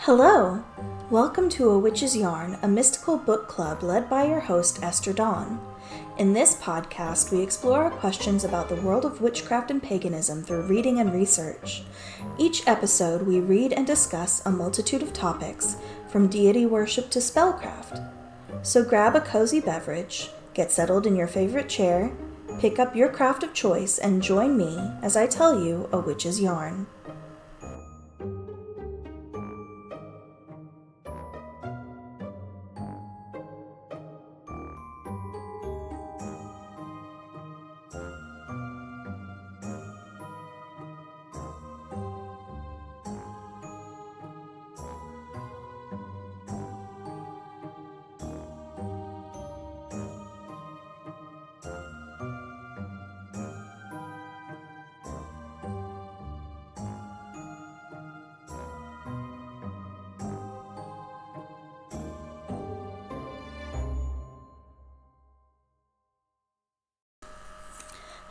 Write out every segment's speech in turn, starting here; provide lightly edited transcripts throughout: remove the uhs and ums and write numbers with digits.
Hello! Welcome to A Witch's Yarn, a mystical book club led by your host, Esther Dawn. In this podcast, we explore questions about the world of witchcraft and paganism through reading and research. Each episode, we read and discuss a multitude of topics, from deity worship to spellcraft. So grab a cozy beverage, get settled in your favorite chair, pick up your craft of choice, and join me as I tell you a witch's yarn.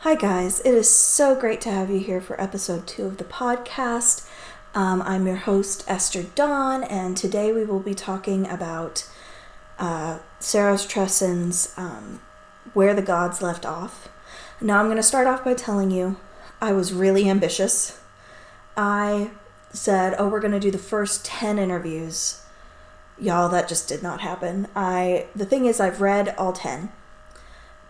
Hi guys, it is so great to have you here for episode 2 of the podcast. I'm your host, Esther Dawn, and today we will be talking about Sarah Tresson's Where the Gods Left Off. Now I'm going to start off by telling you I was really ambitious. I said, we're going to do the first 10 interviews. Y'all, that just did not happen. The thing is, I've read all 10.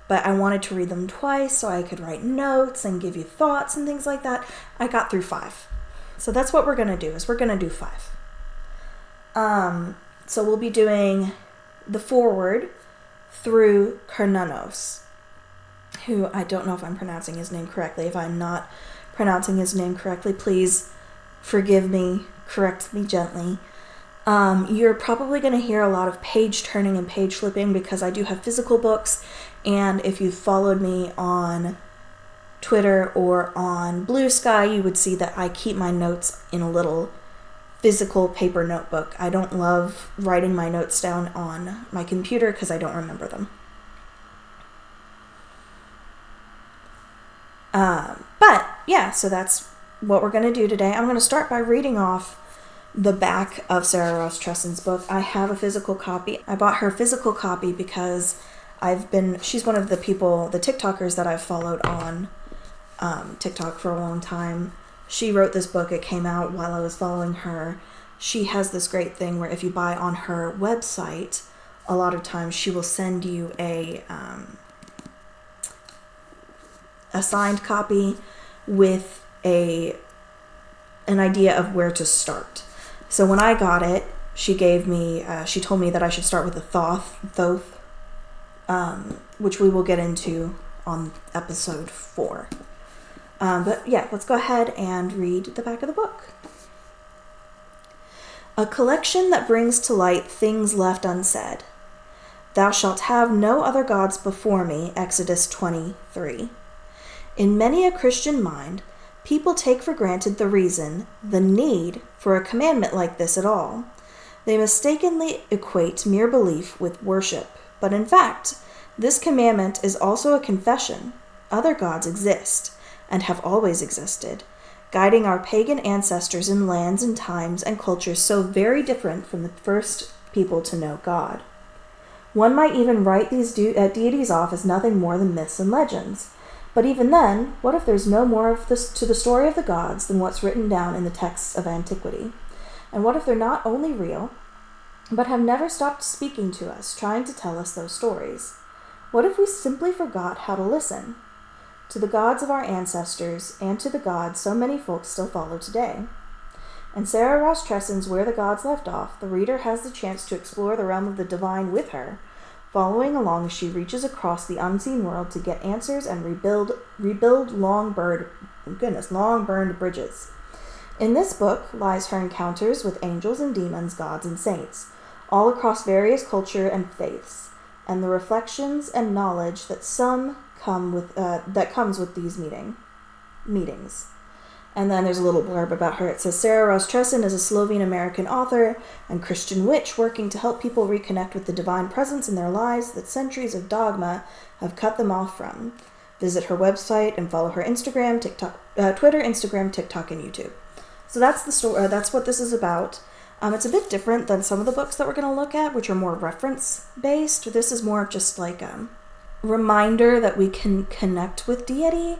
But I wanted to read them twice so I could write notes and give you thoughts and things like that. I got through 5. So that's what we're going to do, is we're going to do 5. So we'll be doing the foreword through Cernunnos, who I don't know if I'm pronouncing his name correctly. If I'm not pronouncing his name correctly, please forgive me, correct me gently. You're probably going to hear a lot of page turning and page flipping because I do have physical books, and if you followed me on Twitter or on Blue Sky, you would see that I keep my notes in a little physical paper notebook. I don't love writing my notes down on my computer because I don't remember them. But yeah, so that's what we're going to do today. I'm going to start by reading off the back of Sarah Ross Tresson's book. I have a physical copy. I bought her physical copy because she's one of the TikTokers that I've followed on TikTok for a long time. She wrote this book. It came out while I was following her. She has this great thing where if you buy on her website, a lot of times she will send you a signed copy with an idea of where to start. So when I got it, she told me that I should start with the Thoth, which we will get into on episode 4. But yeah, let's go ahead and read the back of the book. A collection that brings to light things left unsaid. Thou shalt have no other gods before me, Exodus 23. In many a Christian mind, people take for granted the reason, the need, for a commandment like this at all. They mistakenly equate mere belief with worship, but in fact, this commandment is also a confession. Other gods exist, and have always existed, guiding our pagan ancestors in lands and times and cultures so very different from the first people to know God. One might even write these deities off as nothing more than myths and legends. But even then, what if there's no more to the story of the gods than what's written down in the texts of antiquity? And what if they're not only real, but have never stopped speaking to us, trying to tell us those stories? What if we simply forgot how to listen to the gods of our ancestors and to the gods so many folks still follow today? In Sarah Ross Tresson's Where the Gods Left Off, the reader has the chance to explore the realm of the divine with her, following along as she reaches across the unseen world to get answers and rebuild long burned bridges. In this book lies her encounters with angels and demons, gods and saints, all across various culture and faiths, and the reflections and knowledge that comes with these meetings. And then there's a little blurb about her. It says, Sarah Rostresin is a Slovene-American author and Christian witch working to help people reconnect with the divine presence in their lives that centuries of dogma have cut them off from. Visit her website and follow her Instagram, Twitter, Instagram, TikTok, and YouTube. So that's the story. That's what this is about. It's a bit different than some of the books that we're going to look at, which are more reference-based. This is more of just like a reminder that we can connect with deity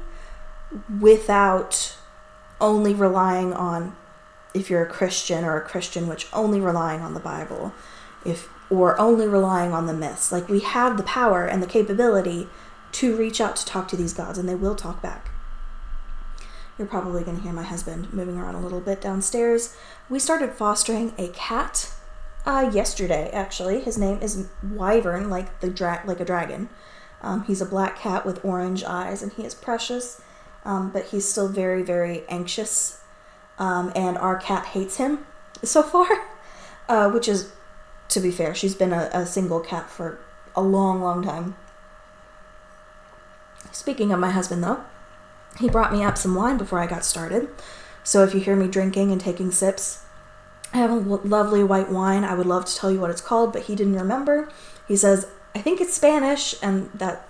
without only relying on, if you're a Christian or a Christian witch, only relying on the Bible, or only relying on the myths. Like, we have the power and the capability to reach out to talk to these gods, and they will talk back. You're probably going to hear my husband moving around a little bit downstairs. We started fostering a cat yesterday, actually. His name is Wyvern, like a dragon. He's a black cat with orange eyes, and he is precious, but he's still very, very anxious. And our cat hates him so far, which is, to be fair, she's been a single cat for a long, long time. Speaking of my husband, though, he brought me up some wine before I got started. So if you hear me drinking and taking sips, I have a lovely white wine. I would love to tell you what it's called, but he didn't remember. He says, I think it's Spanish, and that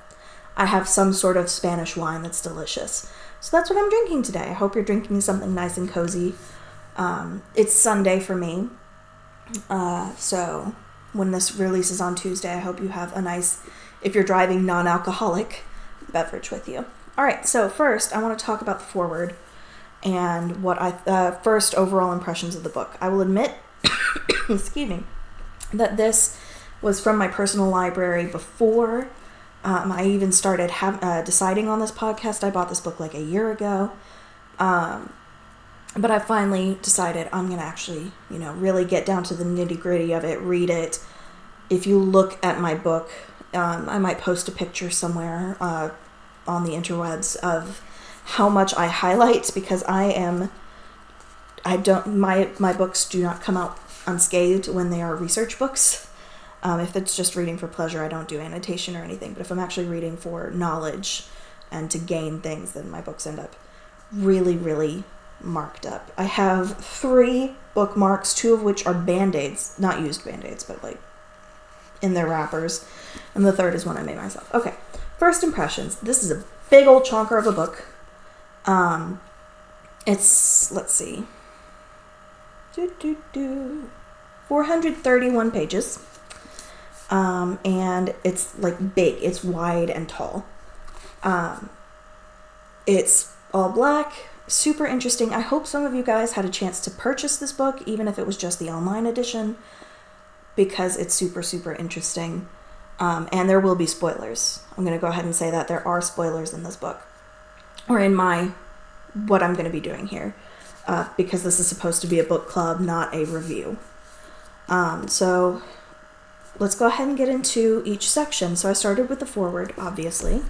I have some sort of Spanish wine that's delicious. So that's what I'm drinking today. I hope you're drinking something nice and cozy. It's Sunday for me. So when this releases on Tuesday, I hope you have a nice, if you're driving, non-alcoholic beverage with you. All right, so first I want to talk about the foreword and what first overall impressions of the book. I will admit, excuse me, that this was from my personal library before I even started deciding on this podcast. I bought this book like a year ago, but I finally decided I'm going to actually, really get down to the nitty-gritty of it, read it. If you look at my book, I might post a picture somewhere on the interwebs of how much I highlight, because my books do not come out unscathed when they are research books. If it's just reading for pleasure, I don't do annotation or anything. But if I'm actually reading for knowledge and to gain things, then my books end up really, really marked up. I have 3 bookmarks, 2 of which are Band-Aids, not used Band-Aids, but like in their wrappers. And the 3rd is one I made myself. Okay, first impressions. This is a big old chonker of a book. It's, let's see, 431 pages. And it's like big, it's wide and tall. It's all black, super interesting. I hope some of you guys had a chance to purchase this book, even if it was just the online edition, because it's super, super interesting. And there will be spoilers. I'm going to go ahead and say that there are spoilers in this book, or in what I'm going to be doing here, because this is supposed to be a book club, not a review. So let's go ahead and get into each section. So I started with the foreword, obviously.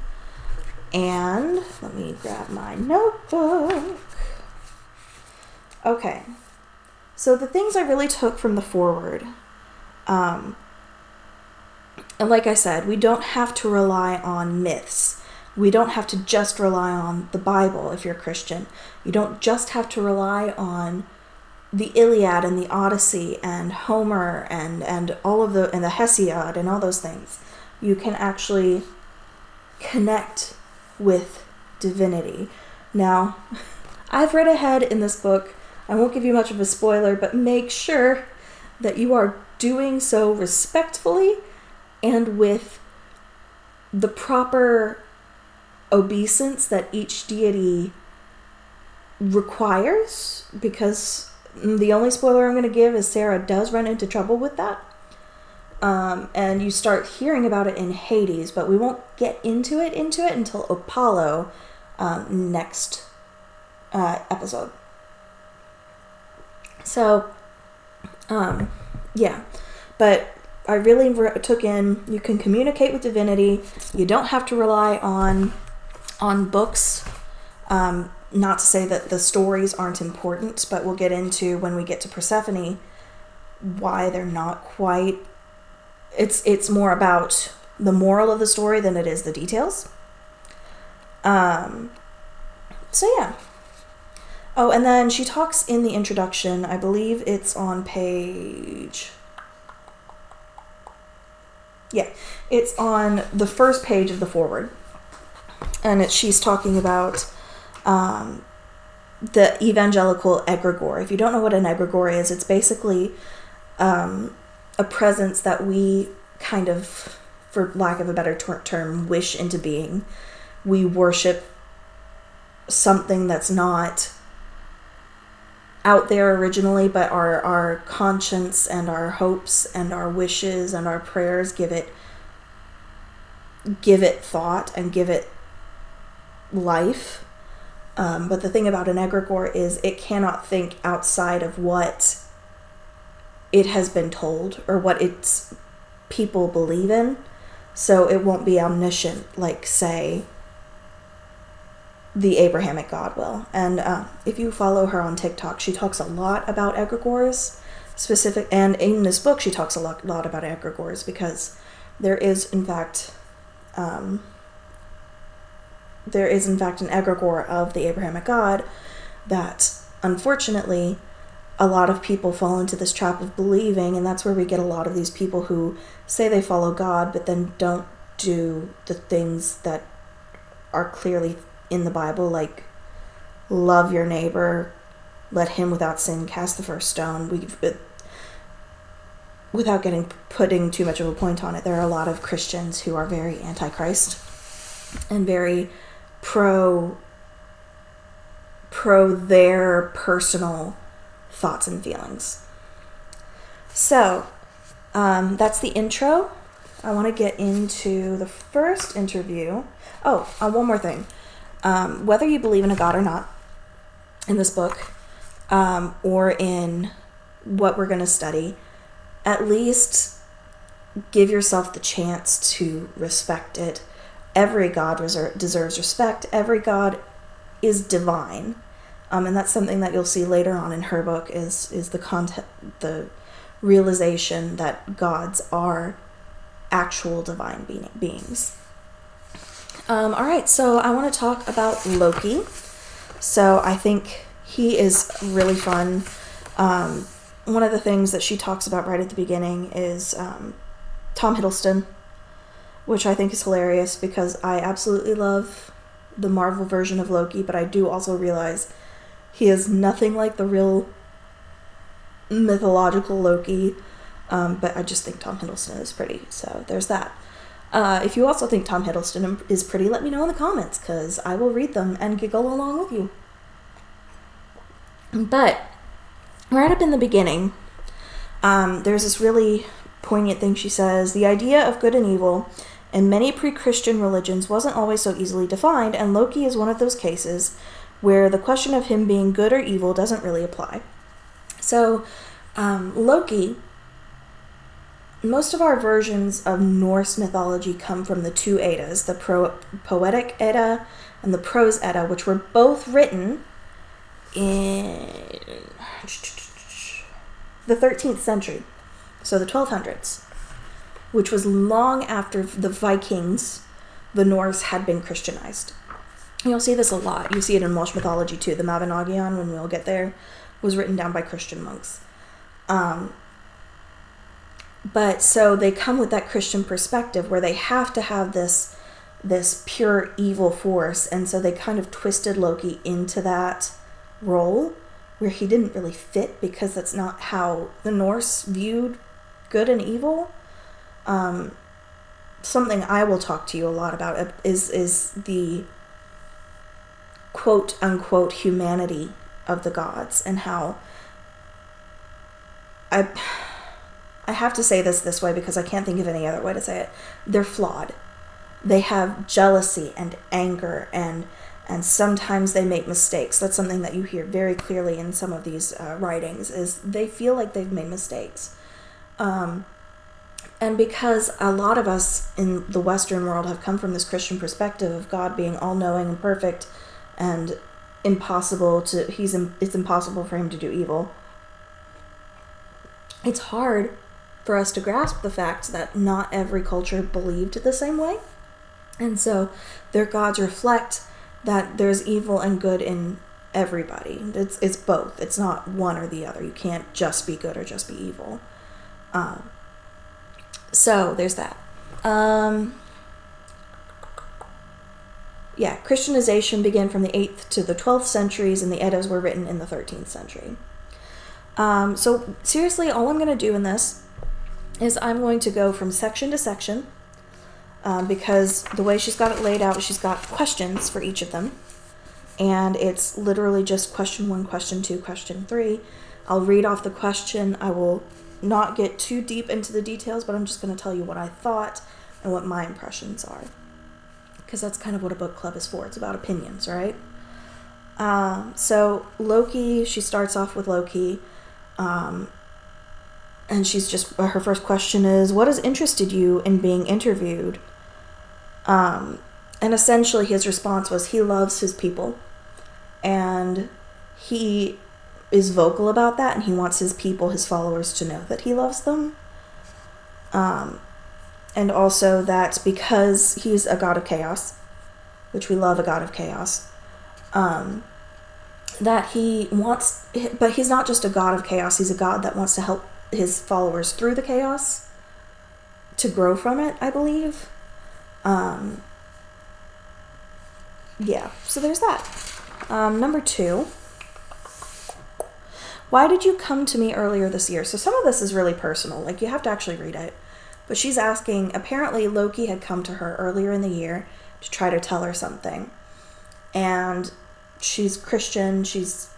And let me grab my notebook. Okay. So the things I really took from the foreword, and like I said, we don't have to rely on myths. We don't have to just rely on the Bible if you're a Christian. You don't just have to rely on the Iliad and the Odyssey and Homer and all of the Hesiod and all those things. You can actually connect with divinity. Now, I've read ahead in this book. I won't give you much of a spoiler, but make sure that you are doing so respectfully and with the proper obeisance that each deity requires, because the only spoiler I'm going to give is Sarah does run into trouble with that. And you start hearing about it in Hades, but we won't get into it until Apollo next episode. So, yeah. But I really took in, you can communicate with divinity. You don't have to rely on books. Not to say that the stories aren't important, but we'll get into, when we get to Persephone, why they're not quite. It's more about the moral of the story than it is the details. So yeah. Oh, and then she talks in the introduction, I believe it's on page... Yeah, it's on the first page of the foreword. And she's talking about the evangelical egregore. If you don't know what an egregore is, it's basically a presence that we kind of, for lack of a better term, wish into being. We worship something that's not out there originally, but our conscience and our hopes and our wishes and our prayers give it thought and give it life. But the thing about an egregore is it cannot think outside of what it has been told or what its people believe in. So it won't be omniscient like, say, the Abrahamic God will. And if you follow her on TikTok, she talks a lot about egregores, and in this book she talks a lot about egregores, because there is in fact an egregore of the Abrahamic God that, unfortunately, a lot of people fall into this trap of believing, and that's where we get a lot of these people who say they follow God but then don't do the things that are clearly in the Bible, like love your neighbor, let him without sin cast the first stone. Without putting too much of a point on it, there are a lot of Christians who are very anti-Christ and very pro their personal thoughts and feelings. So that's the intro. I want to get into the first interview. Oh, one more thing. Whether you believe in a God or not, in this book, or in what we're going to study, at least give yourself the chance to respect it. Every God deserves respect. Every God is divine. And that's something that you'll see later on in her book is the realization that gods are actual divine beings. All right, so I want to talk about Loki. So I think he is really fun. One of the things that she talks about right at the beginning is Tom Hiddleston, which I think is hilarious because I absolutely love the Marvel version of Loki, but I do also realize he is nothing like the real mythological Loki. But I just think Tom Hiddleston is pretty, so there's that. If you also think Tom Hiddleston is pretty, let me know in the comments, because I will read them and giggle along with you. But right up in the beginning, there's this really poignant thing she says. The idea of good and evil in many pre-Christian religions wasn't always so easily defined, and Loki is one of those cases where the question of him being good or evil doesn't really apply. So, Loki... Most of our versions of Norse mythology come from the two Eddas, the Poetic Edda and the Prose Edda, which were both written in the 13th century, so the 1200s, which was long after the Vikings, the Norse, had been Christianized. You'll see this a lot. You see it in Welsh mythology too. The Mabinogion, when we'll get there, was written down by Christian monks. But so they come with that Christian perspective where they have to have this pure evil force, and so they kind of twisted Loki into that role where he didn't really fit, because that's not how the Norse viewed good and evil. Something I will talk to you a lot about is the quote unquote humanity of the gods, and how I have to say this way because I can't think of any other way to say it. They're flawed. They have jealousy and anger, and sometimes they make mistakes. That's something that you hear very clearly in some of these writings, is they feel like they've made mistakes. And because a lot of us in the Western world have come from this Christian perspective of God being all-knowing and perfect and it's impossible for him to do evil. It's hard for us to grasp the fact that not every culture believed the same way. And so their gods reflect that there's evil and good in everybody. It's both. It's not one or the other. You can't just be good or just be evil. So there's that. Christianization began from the 8th to the 12th centuries, and the Eddas were written in the 13th century. So seriously, all I'm going to do in this is I'm going to go from section to section, because the way she's got it laid out, she's got questions for each of them, and it's literally just question 1, question 2, question 3. I'll read off the question. I will not get too deep into the details, but I'm just going to tell you what I thought and what my impressions are, because that's kind of what a book club is for. It's about opinions, right? So Loki, she starts off with Loki, and her first question is, what has interested you in being interviewed? And essentially his response was he loves his people, and he is vocal about that, and he wants his people, his followers, to know that he loves them. And also that because he's a god of chaos, which we love a god of chaos, that he wants, but he's not just a god of chaos, he's a god that wants to help his followers through the chaos to grow from it, I believe. So there's that. Number 2. Why did you come to me earlier this year? So some of this is really personal. Like, you have to actually read it. But she's asking, apparently Loki had come to her earlier in the year to try to tell her something. And she's Christian. She's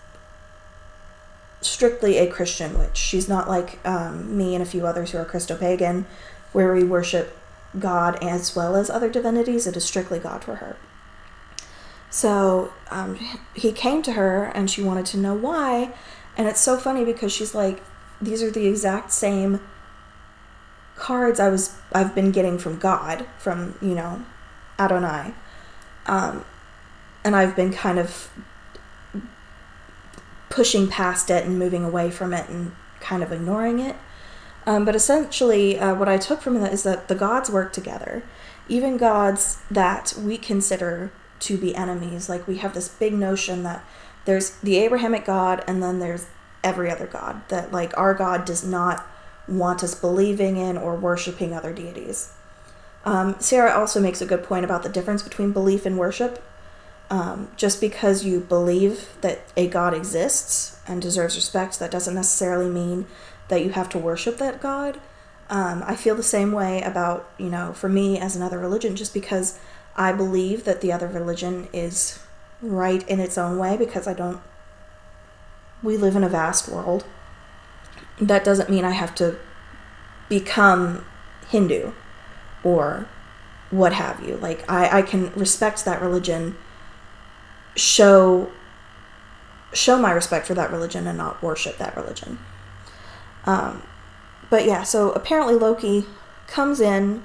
strictly a Christian witch. She's not like me and a few others who are Christo-pagan, where we worship God as well as other divinities. It is strictly God for her. So he came to her, and she wanted to know why. And it's so funny because she's like, these are the exact same cards I've been getting from God, from, Adonai. And I've been kind of pushing past it and moving away from it and kind of ignoring it. But essentially, what I took from that is that the gods work together. Even gods that we consider to be enemies. Like, we have this big notion that there's the Abrahamic God, and then there's every other god. That, like, our God does not want us believing in or worshiping other deities. Sarah also makes a good point about the difference between belief and worship. Just because you believe that a god exists and deserves respect, that doesn't necessarily mean that you have to worship that god. I feel the same way about, for me as another religion, just because I believe that the other religion is right in its own way, because we live in a vast world. That doesn't mean I have to become Hindu or what have you. Like, I can respect that religion, show my respect for that religion, and not worship that religion. But yeah, so apparently Loki comes in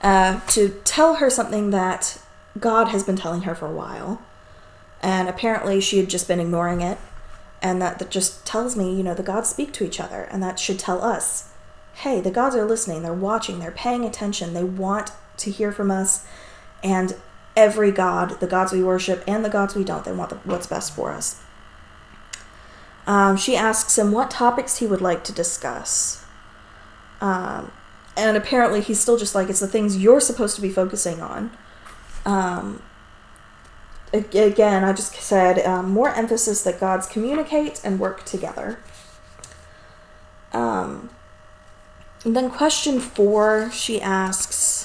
to tell her something that God has been telling her for a while. And apparently she had just been ignoring it. And that just tells me, the gods speak to each other. And that should tell us, hey, the gods are listening, they're watching, they're paying attention, they want to hear from us. And every god, the gods we worship and the gods we don't, they want what's best for us. She asks him what topics he would like to discuss. And apparently he's still just like, it's the things you're supposed to be focusing on. Again, I just said more emphasis that gods communicate and work together. And then question 4, she asks,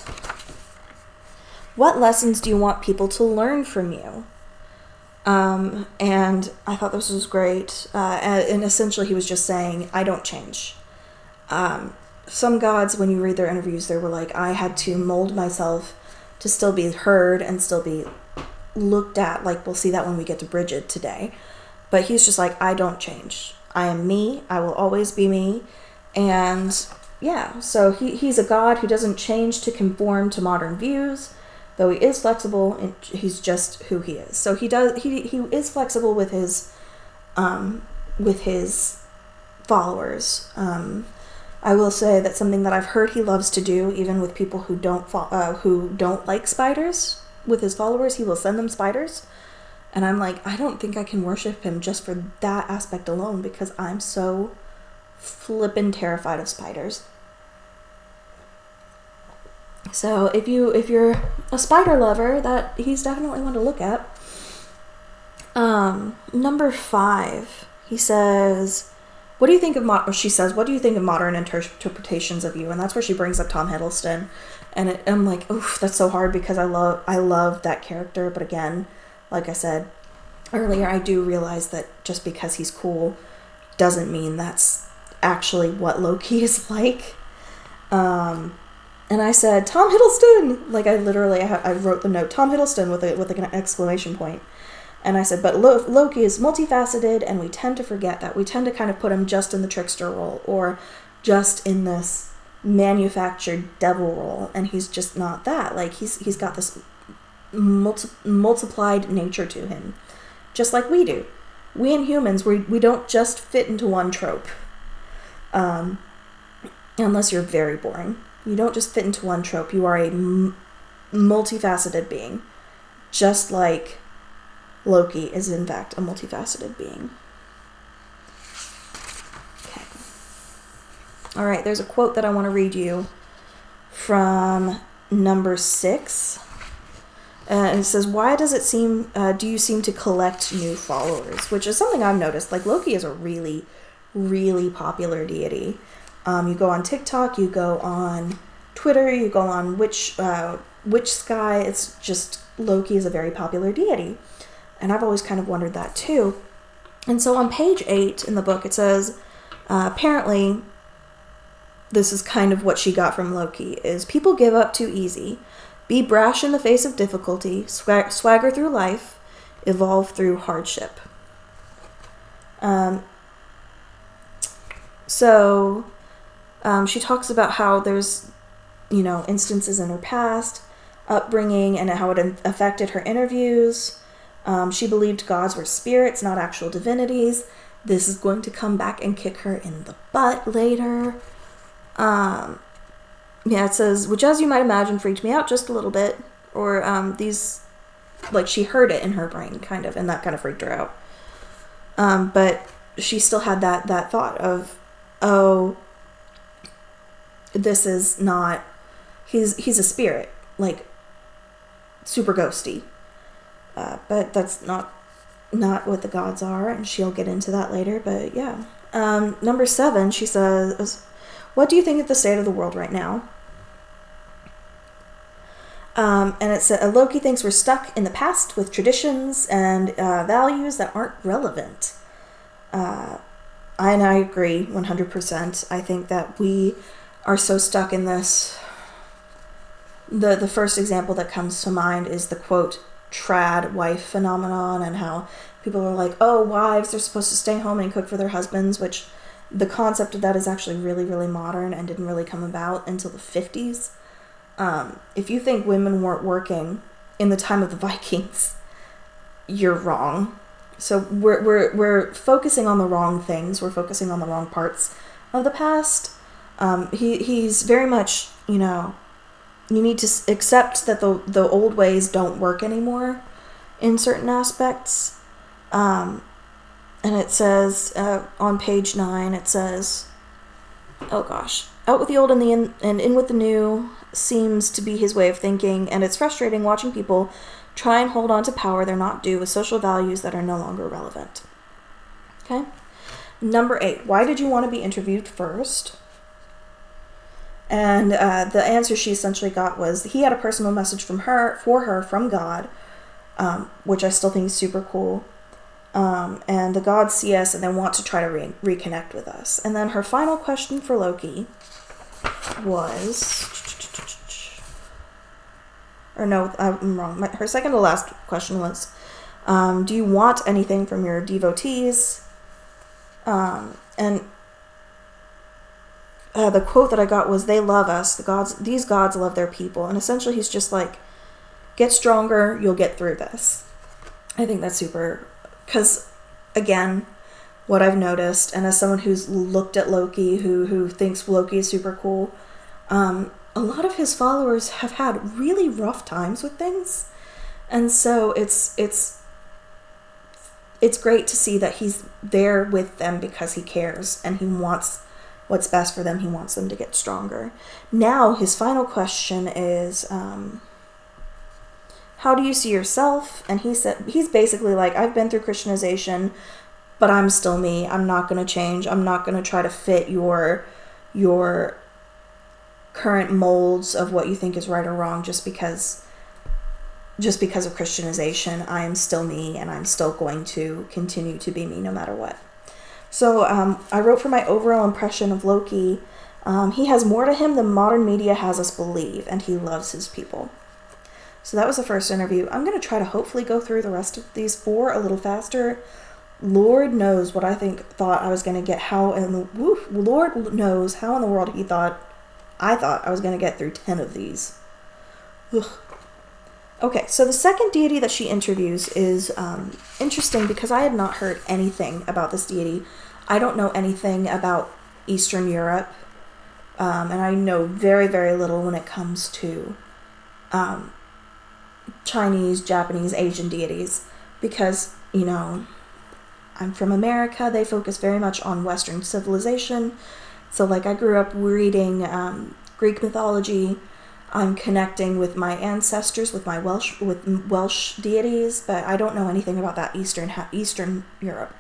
what lessons do you want people to learn from you? And I thought this was great. And essentially he was just saying, I don't change. Some gods, when you read their interviews, they were like, I had to mold myself to still be heard and still be looked at. Like, we'll see that when we get to Bridget today. But he's just like, I don't change. I am me. I will always be me. And yeah, so he's a god who doesn't change to conform to modern views. Though he is flexible, and he's just who he is. So he is flexible with his followers. I will say that something that I've heard he loves to do, even with people who don't like spiders, with his followers, he will send them spiders. And I'm like, I don't think I can worship him just for that aspect alone, because I'm so flippin' terrified of spiders. So if you're a spider lover, that he's definitely one to look at. Number 5, he says, what do you think of she says, what do you think of modern interpretations of you? And that's where she brings up Tom Hiddleston. And I'm like, oof, that's so hard, because I love that character. But again, like I said earlier, I do realize that just because he's cool doesn't mean that's actually what Loki is like. And I said, Tom Hiddleston! Like, I literally, I wrote the note, Tom Hiddleston, with an exclamation point. And I said, but Loki is multifaceted, and we tend to forget that. We tend to kind of put him just in the trickster role, or just in this manufactured devil role, and he's just not that. Like, he's got this multiplied nature to him, just like we do. We in humans, we don't just fit into one trope. Unless you're very boring. You don't just fit into one trope. You are a multifaceted being, just like Loki is in fact a multifaceted being. Okay. All right, there's a quote that I want to read you from number 6. And it says, why does it seem, do you seem to collect new followers? Which is something I've noticed. Like, Loki is a really, really popular deity. You go on TikTok, you go on Twitter, you go on Witch Sky. It's just, Loki is a very popular deity. And I've always kind of wondered that too. And so on page 8 in the book, it says, apparently, this is kind of what she got from Loki, is people give up too easy. Be brash in the face of difficulty, swagger through life, evolve through hardship. She talks about how there's, instances in her past, upbringing, and how it affected her interviews. She believed gods were spirits, not actual divinities. This is going to come back and kick her in the butt later. It says, which, as you might imagine, freaked me out just a little bit. Or she heard it in her brain, kind of, and that kind of freaked her out. But she still had that thought of, oh, this is not, he's a spirit, like, super ghosty. But that's not what the gods are, and she'll get into that later, but yeah. Number 7, she says, what do you think of the state of the world right now? And it said, Loki thinks we're stuck in the past with traditions and values that aren't relevant. And I agree 100%. I think that we are so stuck in this. The first example that comes to mind is the quote, trad wife phenomenon, and how people are like, oh, wives are supposed to stay home and cook for their husbands, which the concept of that is actually really, really modern and didn't really come about until the 50s. If you think women weren't working in the time of the Vikings, you're wrong. So we're focusing on the wrong things. We're focusing on the wrong parts of the past. He's very much, you need to accept that the old ways don't work anymore in certain aspects. And it says, on page 9, it says, oh gosh, out with the old and in with the new seems to be his way of thinking, and it's frustrating watching people try and hold on to power they're not due with social values that are no longer relevant. Okay? Number 8, why did you want to be interviewed first? And the answer she essentially got was he had a personal message for her from God, which I still think is super cool. And the gods see us and they want to try to reconnect with us. And then her final question for Loki was, or no, I'm wrong. Her second to last question was, do you want anything from your devotees? And the quote that I got was, they love us. These gods love their people. And essentially he's just like, Get stronger, you'll get through this. I think that's super, because again, what I've noticed, and as someone who's looked at Loki, who thinks Loki is super cool, a lot of his followers have had really rough times with things, and so it's great to see that he's there with them because he cares and he wants what's best for them. He wants them to get stronger. Now his final question is, how do you see yourself? And he's basically like, I've been through Christianization, but I'm still me. I'm not going to change. I'm not going to try to fit your current molds of what you think is right or wrong just because of Christianization. I am still me, and I'm still going to continue to be me no matter what. So I wrote for my overall impression of Loki. He has more to him than modern media has us believe, and he loves his people. So that was the first interview. I'm going to try to hopefully go through the rest of these 4 a little faster. Lord knows what I thought I was going to get. Lord knows how in the world I thought I was going to get through 10 of these. Ugh. Okay, so the second deity that she interviews is interesting because I had not heard anything about this deity. I don't know anything about Eastern Europe, and I know very, very little when it comes to Chinese, Japanese, Asian deities, because, I'm from America. They focus very much on Western civilization. So, I grew up reading Greek mythology. I'm connecting with my ancestors, with Welsh deities, but I don't know anything about that Eastern Europe.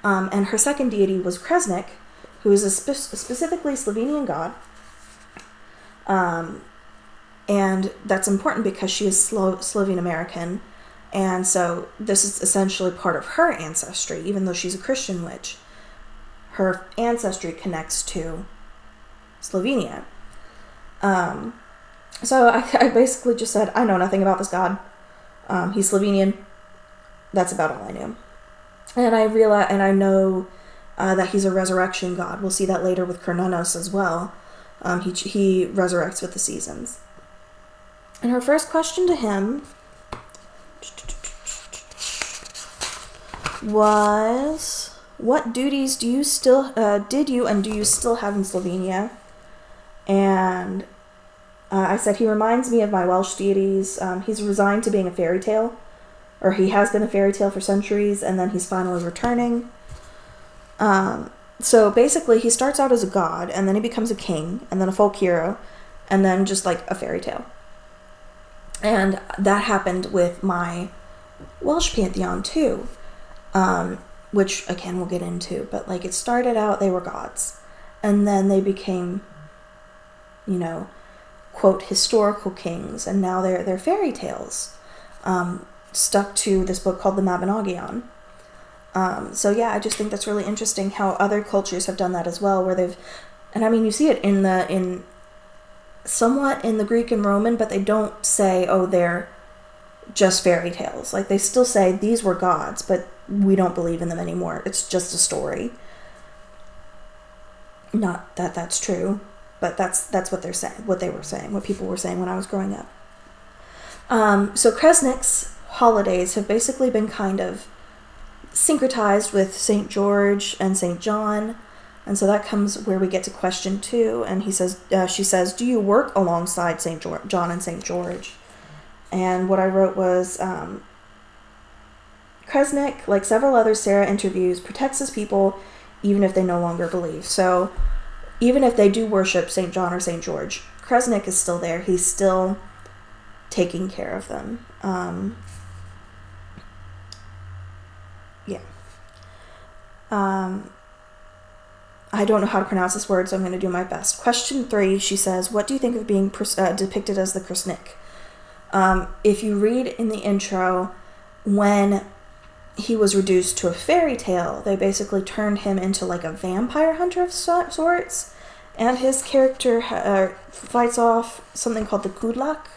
And her second deity was Kresnik, who is a specifically Slovenian god. And that's important because she is Slovene American, and so this is essentially part of her ancestry, even though she's a Christian witch. Her ancestry connects to Slovenia. So I basically just said, I know nothing about this god. He's Slovenian. That's about all I knew. And I know that he's a resurrection god. We'll see that later with Cernunnos as well. He resurrects with the seasons. And her first question to him was, what duties do you still do you still have in Slovenia? And I said, he reminds me of my Welsh deities. He's resigned to being a fairy tale, or he has been a fairy tale for centuries, and then he's finally returning. So basically, he starts out as a god, and then he becomes a king, and then a folk hero, and then just like a fairy tale. And that happened with my Welsh pantheon too, which again we'll get into. But it started out, they were gods, and then they became, quote, historical kings, and now they're fairy tales, stuck to this book called the Mabinogion. So yeah, I just think that's really interesting how other cultures have done that as well, where you see it in somewhat in the Greek and Roman, but they don't say, oh, they're just fairy tales. They still say these were gods, but we don't believe in them anymore. It's just a story. Not that that's true, but that's what they're saying, what people were saying when I was growing up. So Kresnik's holidays have basically been kind of syncretized with St. George and St. John. And so that comes where we get to question 2, and she says, do you work alongside St. John and St. George? And what I wrote was, Kresnik, like several other Sarah interviews, protects his people even if they no longer believe. So even if they do worship St. John or St. George, Kresnik is still there. He's still taking care of them. I don't know how to pronounce this word, so I'm going to do my best. Question 3, she says, what do you think of being depicted as the Kresnik? If you read in the intro, when he was reduced to a fairy tale, they basically turned him into a vampire hunter of sorts, and his character fights off something called the Kudlak.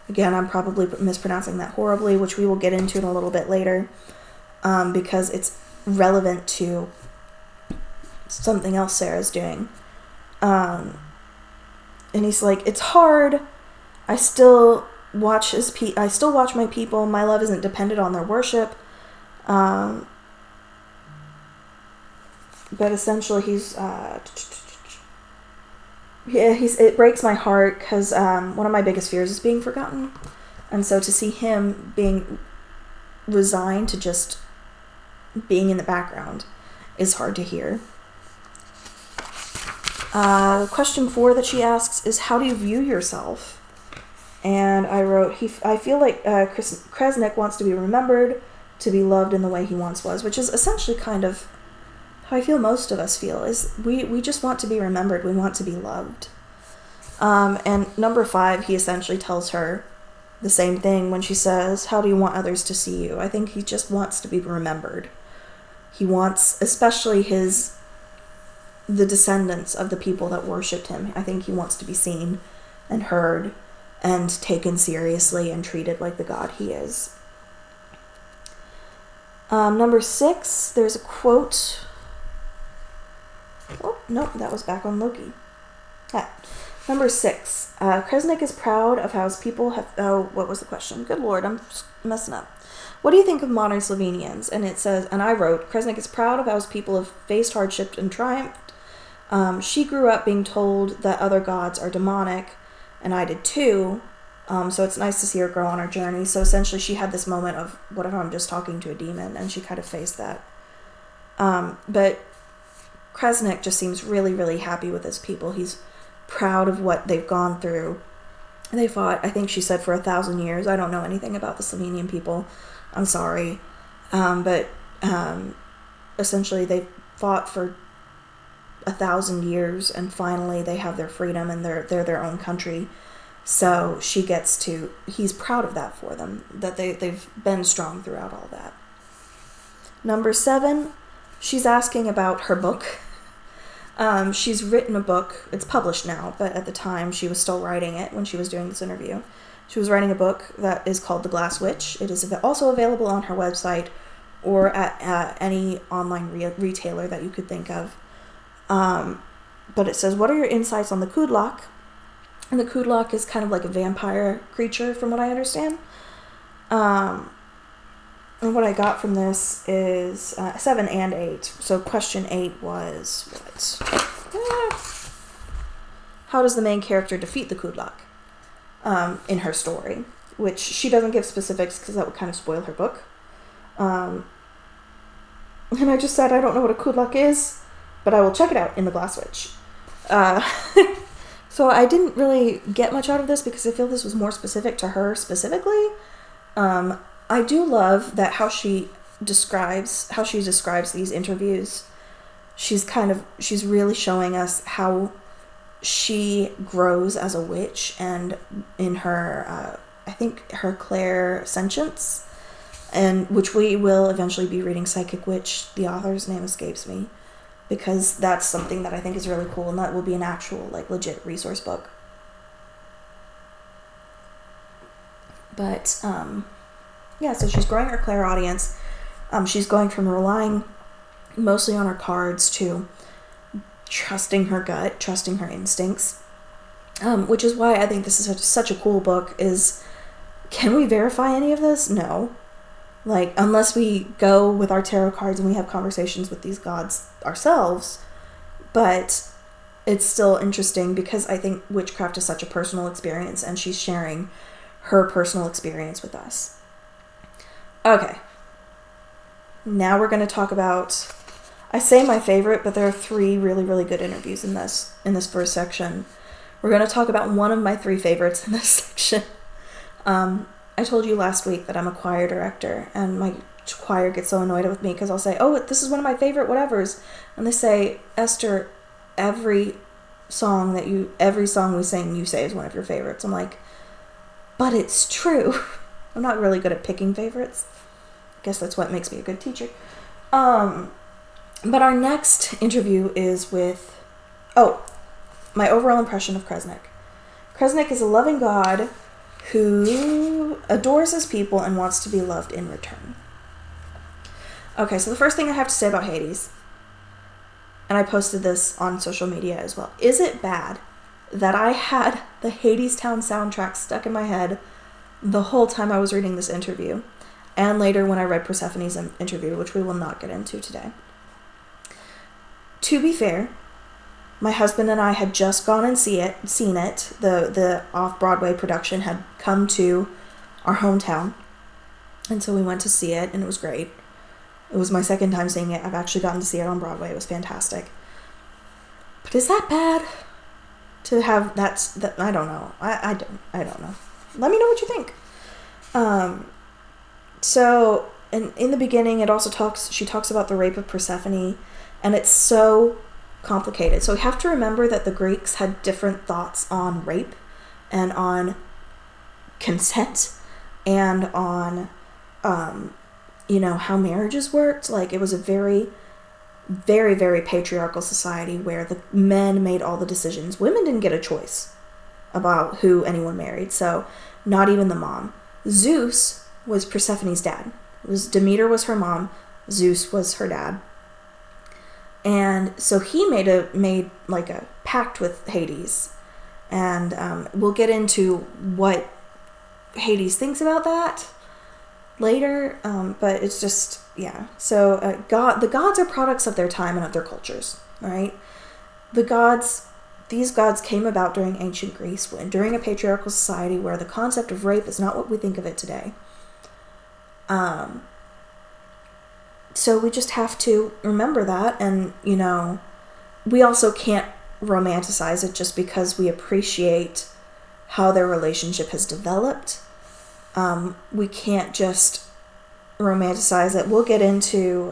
Again, I'm probably mispronouncing that horribly, which we will get into in a little bit later, because it's relevant to something else Sarah's doing. And he's like, it's hard. I still I still watch my people. My love isn't dependent on their worship. But essentially it breaks my heart because one of my biggest fears is being forgotten. And so to see him being resigned to just being in the background is hard to hear. Question 4 that she asks is, how do you view yourself? And I wrote, I feel like Kresnik wants to be remembered, to be loved in the way he once was, which is essentially kind of how I feel most of us feel, is we just want to be remembered, we want to be loved. And number 5, he essentially tells her the same thing when she says, how do you want others to see you? I think he just wants to be remembered. He wants, especially the descendants of the people that worshipped him, I think he wants to be seen and heard and taken seriously and treated like the God he is. Number 6, there's a quote. Oh, no, that was back on Loki. Number 6, Kresnik is proud of how his people have... Oh, what was the question? Good Lord, I'm messing up. What do you think of modern Slovenians? And it says, and I wrote, Kresnik is proud of how his people have faced hardship and triumphed. She grew up being told that other gods are demonic, and I did too. So it's nice to see her grow on her journey. So essentially she had this moment of, what if I'm just talking to a demon? And she kind of faced that. But Kresnik just seems really, really happy with his people. He's proud of what they've gone through. They fought, I think she said, for 1,000 years. I don't know anything about the Slovenian people. I'm sorry. But essentially they fought for 1,000 years, and finally they have their freedom, and they're their own country. So he's proud of that for them, that they've been strong throughout all that. Number 7, she's asking about her book. She's written a book. It's published now, but at the time she was still writing it when she was doing this interview. She was writing a book that is called The Glass Witch. It is also available on her website or at any online retailer that you could think of. But it says, what are your insights on the Kudlak? And the Kudlak is kind of like a vampire creature, from what I understand. And what I got from this is 7 and 8. So question 8 was what? How does the main character defeat the Kudlak in her story? Which she doesn't give specifics because that would kind of spoil her book. And I just said I don't know what a Kudlak is, but I will check it out in The Glass Witch. So I didn't really get much out of this because I feel this was more specific to her specifically. I do love that how she describes these interviews. She's really showing us how she grows as a witch, and in her, I think her clairsentience, and which we will eventually be reading Psychic Witch. The author's name escapes me, because that's something that I think is really cool, and that will be an actual, like, legit resource book. But, yeah, so she's growing her clairaudience. She's going from relying mostly on her cards to trusting her gut, trusting her instincts, which is why I think this is such a cool book. Can we verify any of this? No. Like, unless we go with our tarot cards and we have conversations with these gods ourselves. But it's still interesting because I think witchcraft is such a personal experience, and she's sharing her personal experience with us. Okay. Now we're going to talk about, I say my favorite, but there are 3 really, really good interviews in this first section. We're going to talk about one of my 3 favorites in this section. I told you last week that I'm a choir director, and my choir gets so annoyed with me because I'll say, oh, this is one of my favorite whatevers. And they say, Esther, every song we sing, you say is one of your favorites. I'm like, but it's true. I'm not really good at picking favorites. I guess that's what makes me a good teacher. But our next interview is with, my overall impression of Kresnik. Kresnik is a loving God who adores his people and wants to be loved in return. Okay, so the first thing I have to say about Hades, and I posted this on social media as well, is it bad that I had the Hadestown soundtrack stuck in my head the whole time I was reading this interview, and later when I read Persephone's interview, which we will not get into today. To be fair, my husband and I had just gone and seen it. The off-Broadway production had come to our hometown, and so we went to see it, and it was great. It was my second time seeing it. I've actually gotten to see it on Broadway. It was fantastic. But is that bad to have that? I don't know. I don't know. Let me know what you think. So in the beginning, she talks about the rape of Persephone, and it's so complicated. So we have to remember that the Greeks had different thoughts on rape and on consent and on, how marriages worked. Like, it was a very, very, very patriarchal society where the men made all the decisions. Women didn't get a choice about who anyone married, so not even the mom. Zeus was Persephone's dad. Demeter was her mom. Zeus was her dad. And so he made like a pact with Hades. And we'll get into what Hades thinks about that later. But it's just, yeah. So the gods are products of their time and of their cultures, right? These gods came about during ancient Greece, during a patriarchal society where the concept of rape is not what we think of it today. So we just have to remember that, and, we also can't romanticize it just because we appreciate how their relationship has developed. We can't just romanticize it. We'll get into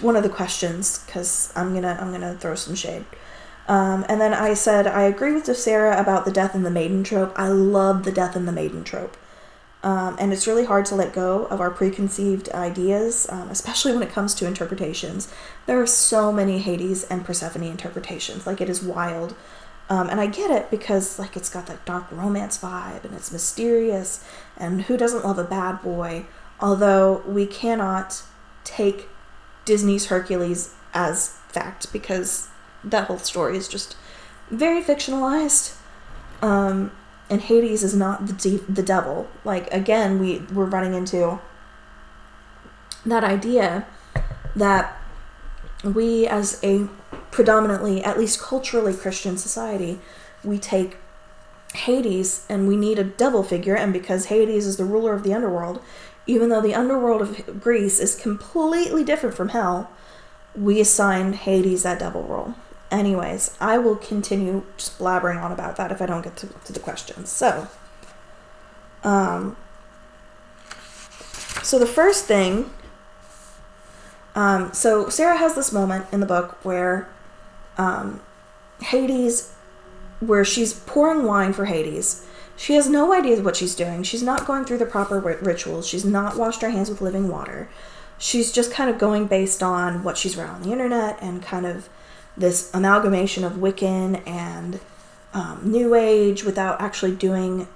one of the questions, because I'm gonna throw some shade. And then I said, I agree with Sarah about the death in the maiden trope. I love the death in the maiden trope. And it's really hard to let go of our preconceived ideas, especially when it comes to interpretations. There are so many Hades and Persephone interpretations. Like, it is wild. And I get it because, like, it's got that dark romance vibe, and it's mysterious, and who doesn't love a bad boy? Although we cannot take Disney's Hercules as fact, because that whole story is just very fictionalized. And Hades is not the devil. Like, again, we're running into that idea that we, as a predominantly, at least culturally, Christian society, we take Hades and we need a devil figure, and because Hades is the ruler of the underworld, even though the underworld of Greece is completely different from hell, we assign Hades that devil role. Anyways, I will continue just blabbering on about that if I don't get to the questions. So the first thing, so Sarah has this moment in the book where Hades, where she's pouring wine for Hades. She has no idea what she's doing. She's not going through the proper rituals. She's not washed her hands with living water. She's just kind of going based on what she's read on the internet and kind of this amalgamation of Wiccan and New Age without actually doing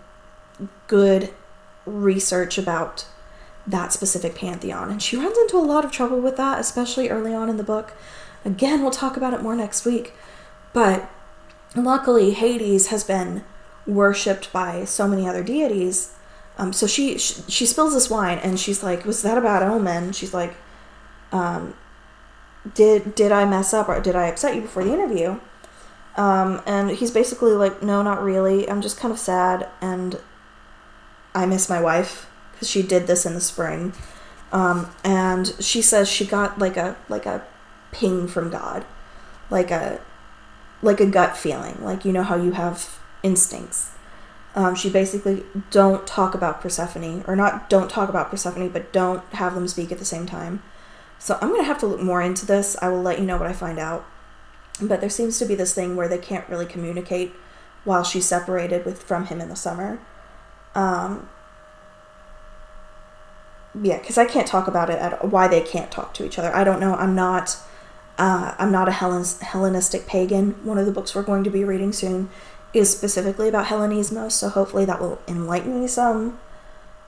good research about that specific pantheon. And she runs into a lot of trouble with that, especially early on in the book. Again, we'll talk about it more next week. But luckily, Hades has been worshipped by so many other deities. So she spills this wine, and she's like, was that a bad omen? She's like, did I mess up, or did I upset you before the interview? And he's basically like, no, not really. I'm just kind of sad, and I miss my wife because she did this in the spring. And she says she got like a ping from God, like a gut feeling, like, you know how you have instincts. She basically don't talk about Persephone, or not don't talk about Persephone, but don't have them speak at the same time. So I'm going to have to look more into this. I will let you know what I find out. But there seems to be this thing where they can't really communicate while she's separated from him in the summer. Yeah, because I can't talk about it, why they can't talk to each other. I don't know. I'm not a Hellenistic pagan. One of the books we're going to be reading soon is specifically about Hellenismos, so hopefully that will enlighten me some.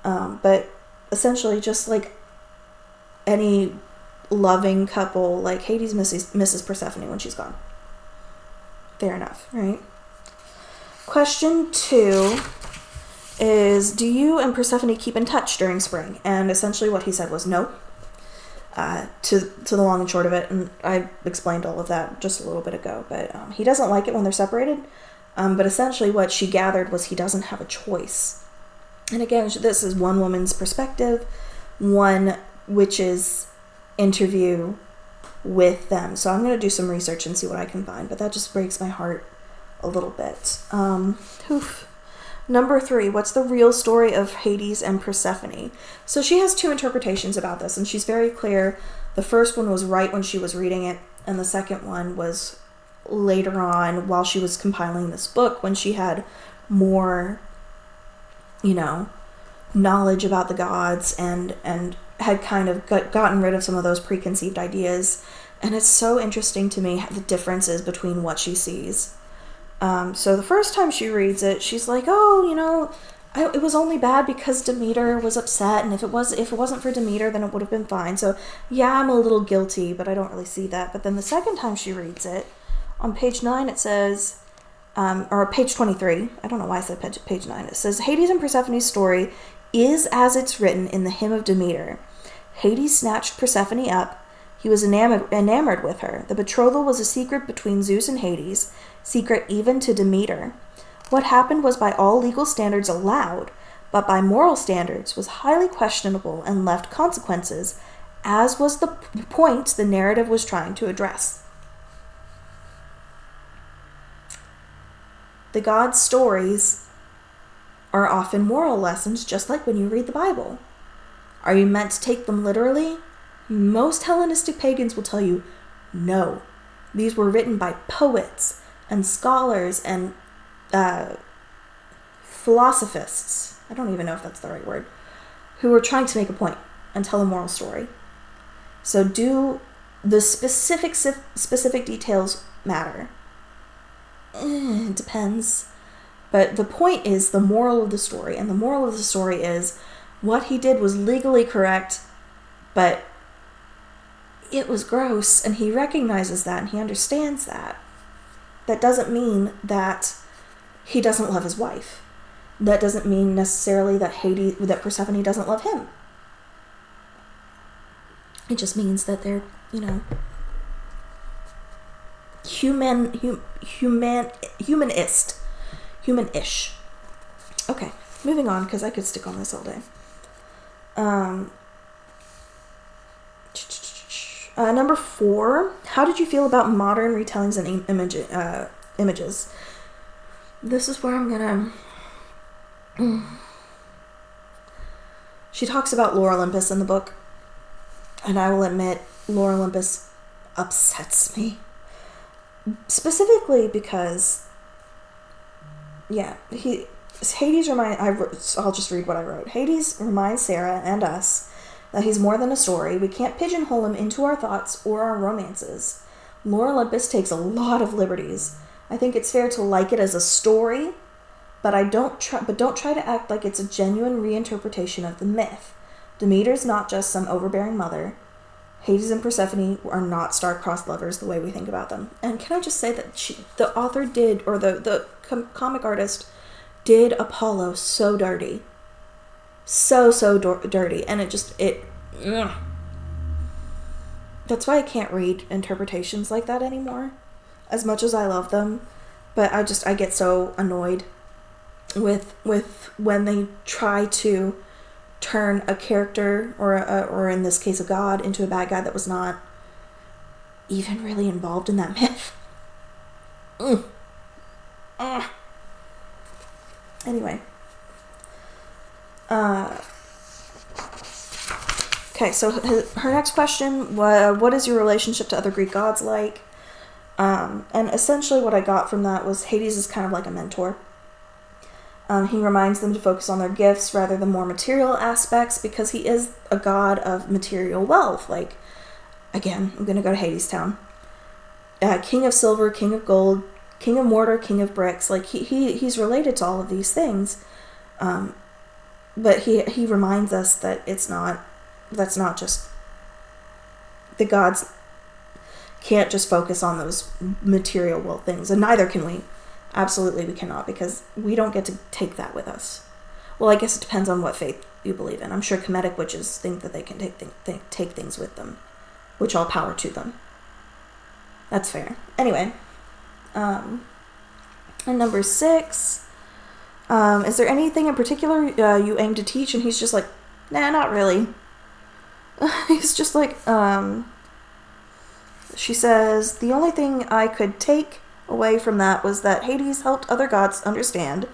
But essentially, just like any loving couple, like Hades misses Persephone when she's gone. Fair enough, right? Question 2. is, do you and Persephone keep in touch during spring? And essentially what he said was no, to the long and short of it. And I explained all of that just a little bit ago. But he doesn't like it when they're separated. But essentially what she gathered was he doesn't have a choice. And again, this is one woman's perspective, one witch's interview with them. So I'm going to do some research and see what I can find. But that just breaks my heart a little bit. Number 3, what's the real story of Hades and Persephone? So she has 2 interpretations about this, and she's very clear. The first one was right when she was reading it, and the second one was later on while she was compiling this book, when she had more, knowledge about the gods and had kind of gotten rid of some of those preconceived ideas. And it's so interesting to me the differences between what she sees. So the first time she reads it, she's like, it was only bad because Demeter was upset, and if it wasn't for Demeter, then it would have been fine. So yeah, I'm a little guilty, but I don't really see that. But then the second time she reads it, on page 9 it says, or page 23, I don't know why I said page 9, it says, Hades and Persephone's story is as it's written in the hymn of Demeter. Hades snatched Persephone up. He was enamored with her. The betrothal was a secret between Zeus and Hades, secret even to Demeter. What happened was by all legal standards allowed, but by moral standards was highly questionable and left consequences, as was the point the narrative was trying to address. The gods' stories are often moral lessons, just like when you read the Bible. Are you meant to take them literally? Most Hellenistic pagans will tell you, no. These were written by poets and scholars and philosophists, I don't even know if that's the right word, who were trying to make a point and tell a moral story. So do the specific details matter? It depends. But the point is the moral of the story, and the moral of the story is what he did was legally correct, but it was gross, and he recognizes that, and he understands that. That doesn't mean that he doesn't love his wife. That doesn't mean necessarily that Persephone doesn't love him. It just means that they're, humanish. Okay, moving on, because I could stick on this all day. Number 4, how did you feel about modern retellings and images? This is where I'm gonna... She talks about Lore Olympus in the book, and I will admit, Lore Olympus upsets me. Specifically because, Hades I'll just read what I wrote. Hades reminds Sarah and us that he's more than a story. We can't pigeonhole him into our thoughts or our romances. Lore Olympus takes a lot of liberties. I think it's fair to like it as a story, but don't try to act like it's a genuine reinterpretation of the myth. Demeter's not just some overbearing mother. Hades and Persephone are not star-crossed lovers the way we think about them. And can I just say that the author did, or the comic artist did Apollo so dirty. So dirty. And that's why I can't read interpretations like that anymore, as much as I love them. But I get so annoyed with when they try to turn a character or in this case a god into a bad guy that was not even really involved in that myth. Anyway. Okay, so her next question was, what is your relationship to other Greek gods like? And essentially what I got from that was Hades is kind of like a mentor. He reminds them to focus on their gifts rather than more material aspects, because he is a god of material wealth. Like, again, I'm going to go to Hades Town. King of silver, king of gold, king of mortar, king of bricks. Like, he's related to all of these things. But he reminds us that that's not just, the gods can't just focus on those material wealth things, and neither can we. Absolutely we cannot, because we don't get to take that with us. well, I guess it depends on what faith you believe in. I'm sure Kemetic witches think that they can take things with them, which all power to them. That's fair. Anyway, and number 6, is there anything in particular you aim to teach? And he's just like, nah, not really. He's just like, she says, the only thing I could take away from that was that Hades helped other gods understand.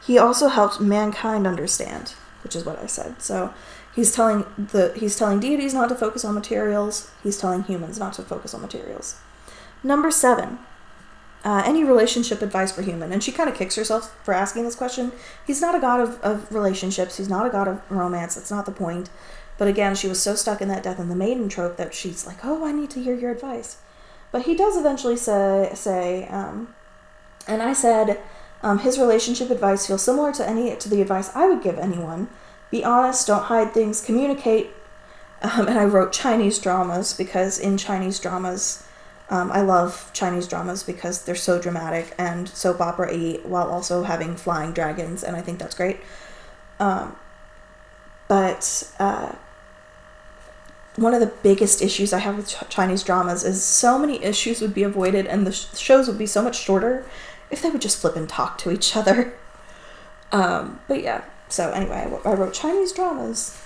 He also helped mankind understand, which is what I said. So he's telling deities not to focus on materials. He's telling humans not to focus on materials. Number 7, any relationship advice for human? And she kind of kicks herself for asking this question. He's not a god of relationships. He's not a god of romance. That's not the point. But again, she was so stuck in that death and the maiden trope that she's like, oh, I need to hear your advice. But he does eventually say, and I said, his relationship advice feels similar to the advice I would give anyone. Be honest, don't hide things, communicate. And I wrote Chinese dramas because in Chinese dramas, I love Chinese dramas because they're so dramatic and soap opera-y while also having flying dragons, and I think that's great. But one of the biggest issues I have with Chinese dramas is so many issues would be avoided and the shows would be so much shorter if they would just flip and talk to each other. But yeah, so anyway, I wrote Chinese dramas.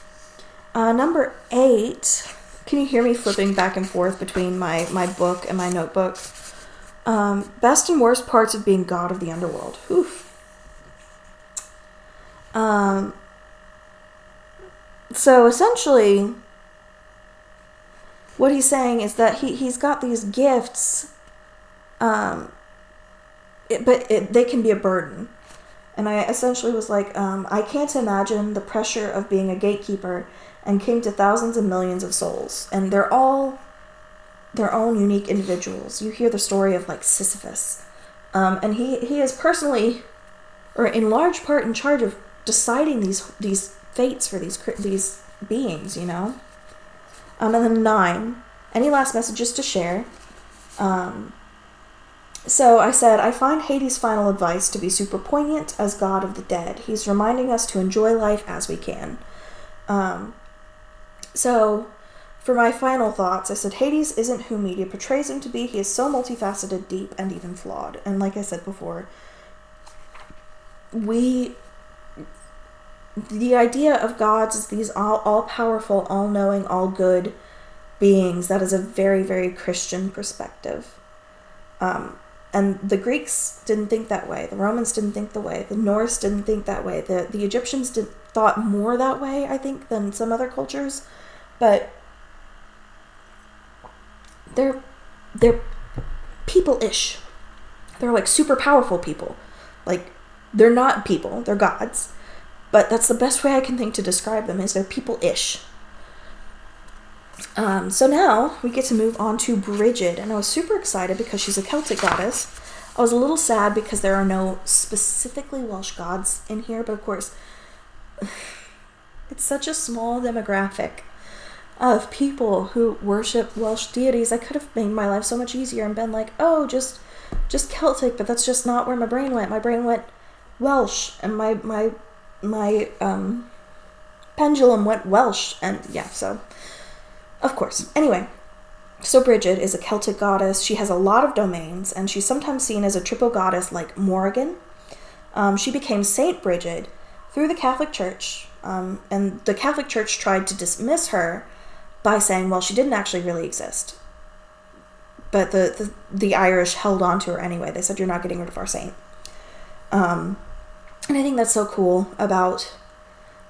Number 8, can you hear me flipping back and forth between my book and my notebook? Best and worst parts of being god of the underworld. Oof. So essentially, what he's saying is that he's got these gifts, but they can be a burden. And I essentially was like, I can't imagine the pressure of being a gatekeeper and king to thousands and millions of souls. And they're all their own unique individuals. You hear the story of like Sisyphus. And he is personally, or in large part, in charge of deciding these fates for these beings, you know? And then 9, any last messages to share? So I said, I find Hades' final advice to be super poignant as god of the dead. He's reminding us to enjoy life as we can. So for my final thoughts, I said, Hades isn't who media portrays him to be. He is so multifaceted, deep, and even flawed. And like I said before, the idea of gods is these all-powerful, all-knowing, all-good beings. That is a very, very Christian perspective. And the Greeks didn't think that way. The Romans didn't think that way. The Norse didn't think that way. The Egyptians thought more that way, I think, than some other cultures. But they're people-ish. They're like super powerful people. Like, they're not people. They're gods. But that's the best way I can think to describe them, is they're people-ish. So now we get to move on to Brigid, and I was super excited because she's a Celtic goddess. I was a little sad because there are no specifically Welsh gods in here, but of course, it's such a small demographic of people who worship Welsh deities. I could have made my life so much easier and been like, oh, just Celtic, but that's just not where my brain went. My brain went Welsh, and my pendulum went Welsh, and yeah, so of course. Anyway, so Brigid is a Celtic goddess. She has a lot of domains, and she's sometimes seen as a triple goddess like Morrigan. She became Saint Brigid through the Catholic Church, and the Catholic Church tried to dismiss her by saying, well, she didn't actually really exist. But the Irish held on to her anyway. They said, you're not getting rid of our saint. And I think that's so cool about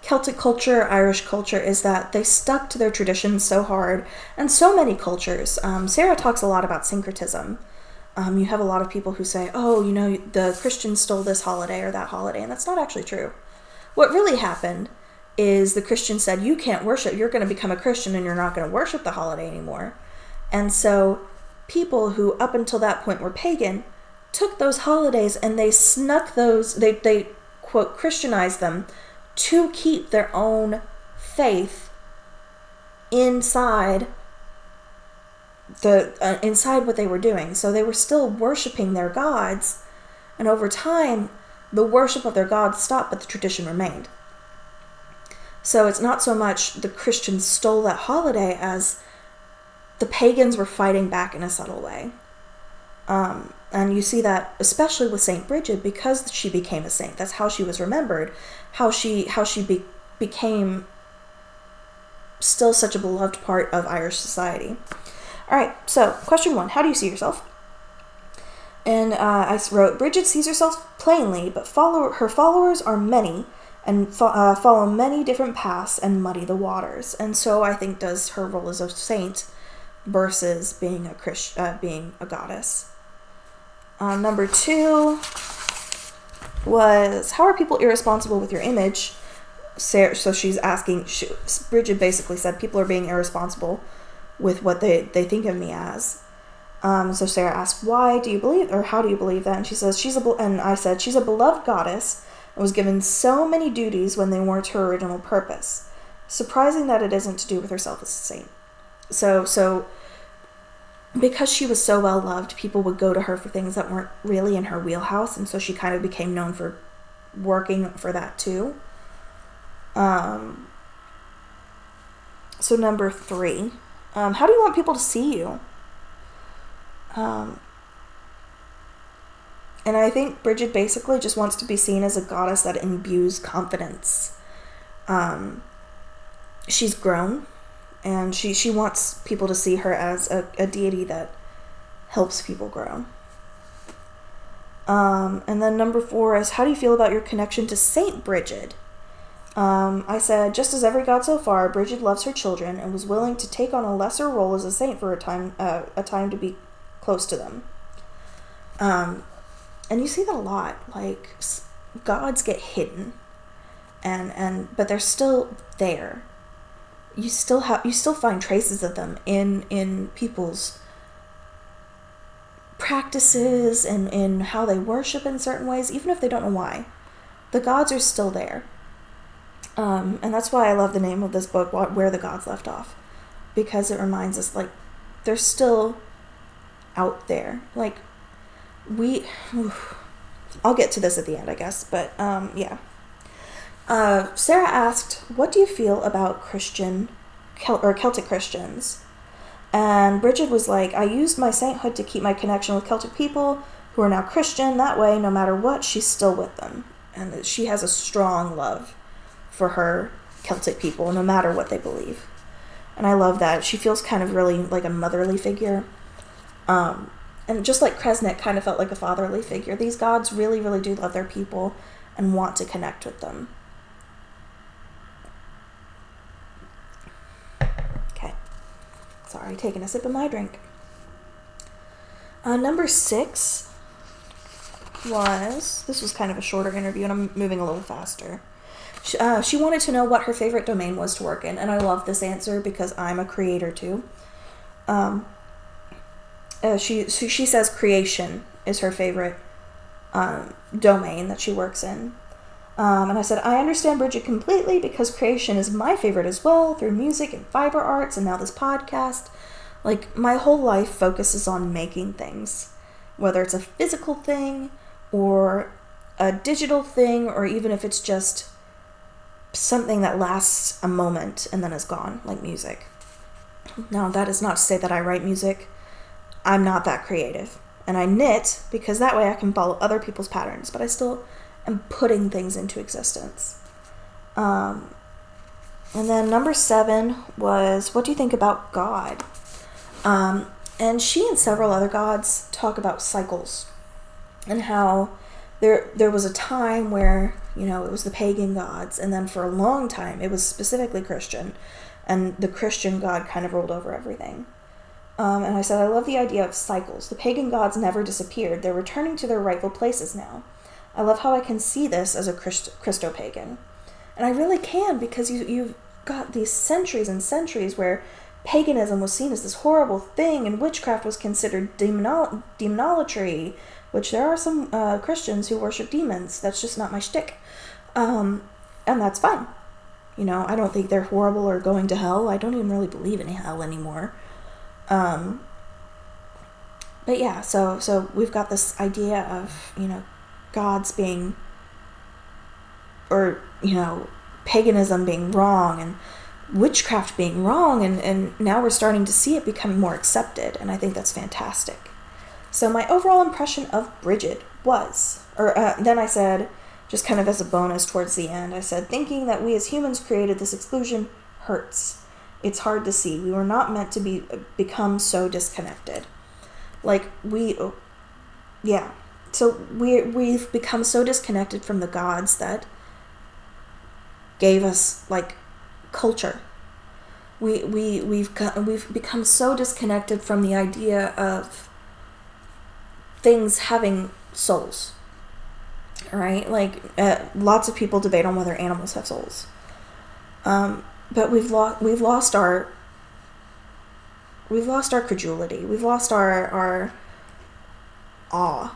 Celtic culture, Irish culture, is that they stuck to their traditions so hard, and so many cultures. Sarah talks a lot about syncretism. You have a lot of people who say, oh, you know, the Christians stole this holiday or that holiday, and that's not actually true. What really happened is the Christians said, you can't worship, you're going to become a Christian and you're not going to worship the holiday anymore. And so people who up until that point were pagan took those holidays and they snuck those, they quote, Christianized them to keep their own faith inside inside what they were doing. So they were still worshiping their gods, and over time the worship of their gods stopped, but the tradition remained. So it's not so much the Christians stole that holiday as the pagans were fighting back in a subtle way. And you see that especially with Saint Bridget, because she became a saint. That's how she was remembered, how she became still such a beloved part of Irish society. All right, so question 1, how do you see yourself? And I wrote, Bridget sees herself plainly, but her followers are many and follow many different paths and muddy the waters. And so I think does her role as a saint versus being a goddess. Number 2 was, how are people irresponsible with your image? So she's asking, Bridget basically said people are being irresponsible with what they think of me as. So Sarah asked, why do you believe, or how do you believe that? And she says, and I said, she's a beloved goddess and was given so many duties when they weren't her original purpose. Surprising that it isn't to do with herself as a saint. So because she was so well loved, people would go to her for things that weren't really in her wheelhouse, and so she kind of became known for working for that too. So number 3, how do you want people to see you? And I think Bridget basically just wants to be seen as a goddess that imbues confidence. She's grown, and she wants people to see her as a deity that helps people grow. And then number 4 is, how do you feel about your connection to Saint Bridget? I said, just as every god so far, Bridget loves her children and was willing to take on a lesser role as a saint for a time to be close to them. And you see that a lot. Like, gods get hidden, but they're still there. You still find traces of them in people's practices and in how they worship in certain ways, even if they don't know why. The gods are still there. And that's why I love the name of this book, Where the Gods Left Off, because it reminds us, like, they're still out there. Like, I'll get to this at the end, I guess, but yeah. Sarah asked, what do you feel about Celtic Christians? And Bridget was like, I used my sainthood to keep my connection with Celtic people who are now Christian. That way, no matter what, she's still with them. And she has a strong love for her Celtic people, no matter what they believe. And I love that. She feels kind of really like a motherly figure. And just like Kresnik kind of felt like a fatherly figure, these gods really, really do love their people and want to connect with them. Okay. Sorry, taking a sip of my drink. Number 6 this was kind of a shorter interview, and I'm moving a little faster. She wanted to know what her favorite domain was to work in, and I love this answer because I'm a creator too. She says creation is her favorite domain that she works in. And I said, I understand Bridget completely because creation is my favorite as well, through music and fiber arts and now this podcast. Like, my whole life focuses on making things, whether it's a physical thing or a digital thing, or even if it's just something that lasts a moment and then is gone, like music. Now, that is not to say that I write music. I'm not that creative. And I knit because that way I can follow other people's patterns, but I still am putting things into existence. And then number 7 was, what do you think about God? And she and several other gods talk about cycles and how there was a time where, it was the pagan gods, and then for a long time it was specifically Christian, and the Christian God kind of ruled over everything. And I said, I love the idea of cycles. The pagan gods never disappeared. They're returning to their rightful places now. I love how I can see this as a Christo-pagan. And I really can, because you've got these centuries and centuries where paganism was seen as this horrible thing, and witchcraft was considered demonolatry, which there are some Christians who worship demons. That's just not my shtick. And that's fine. I don't think they're horrible or going to hell. I don't even really believe in hell anymore. But yeah, so we've got this idea of, gods being, or, paganism being wrong and witchcraft being wrong, and now we're starting to see it become more accepted, and I think that's fantastic. So my overall impression of Bridget was, then I said, just kind of as a bonus towards the end, I said, thinking that we as humans created this exclusion hurts. It's hard to see. We were not meant to become so disconnected. So we've become so disconnected from the gods that gave us culture. We've become so disconnected from the idea of things having souls. All right, lots of people debate on whether animals have souls, but we've lost our credulity. We've lost our awe,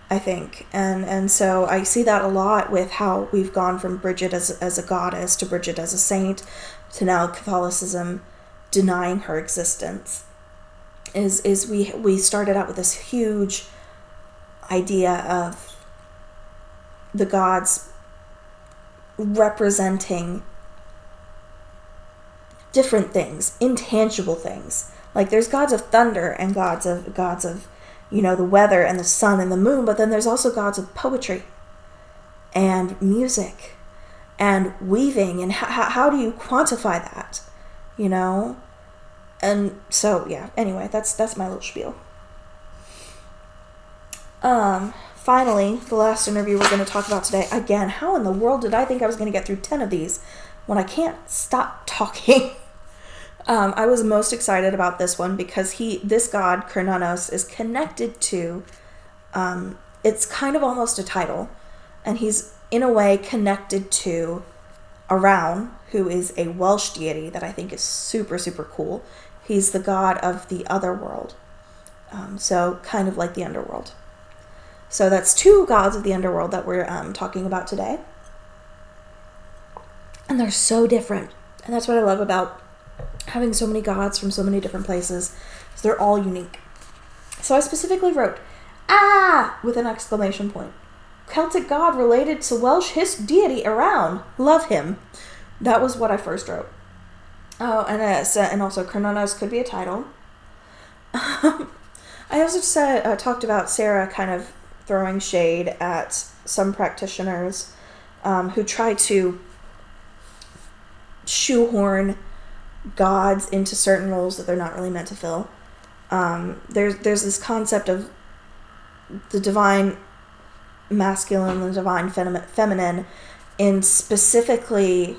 I think, and so I see that a lot with how we've gone from Bridget as a goddess to Bridget as a saint to now Catholicism denying her existence. Is we started out with this huge idea of the gods representing different things, intangible things. There's gods of thunder and gods of the weather and the sun and the moon, but then there's also gods of poetry and music and weaving, and how do you quantify that, And so anyway, that's my little spiel. Finally, the last interview we're going to talk about today. Again, how in the world did I think I was going to get through 10 of these when I can't stop talking? I was most excited about this one because this god, Cernunnos, is connected to, it's kind of almost a title, and he's in a way connected to Arawn, who is a Welsh deity that I think is super, super cool. He's the god of the otherworld, so kind of like the underworld. So that's two gods of the underworld that we're talking about today. And they're so different. And that's what I love about having so many gods from so many different places. Is they're all unique. So I specifically wrote, with an exclamation point. Celtic god related to Welsh deity Arawn. Love him. That was what I first wrote. Oh, and also Cernunnos could be a title. I also talked about Sarah kind of throwing shade at some practitioners who try to shoehorn gods into certain roles that they're not really meant to fill. There's this concept of the divine masculine and the divine feminine in specifically...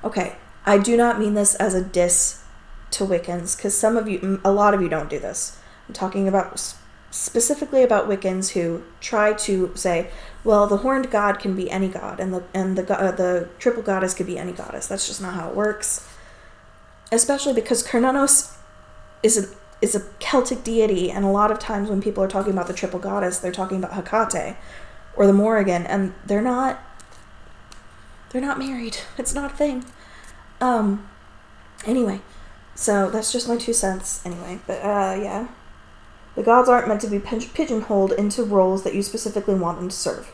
Okay, I do not mean this as a diss to Wiccans, because a lot of you don't do this. I'm talking about specifically about Wiccans who try to say, well, the horned god can be any god, and the triple goddess could be any goddess. That's just not how it works. Especially because Cernunnos is a Celtic deity, and a lot of times when people are talking about the triple goddess, they're talking about Hecate or the Morrigan, and they're not married. It's not a thing. Anyway, so that's just my 2 cents. Anyway, but yeah. The gods aren't meant to be pigeonholed into roles that you specifically want them to serve.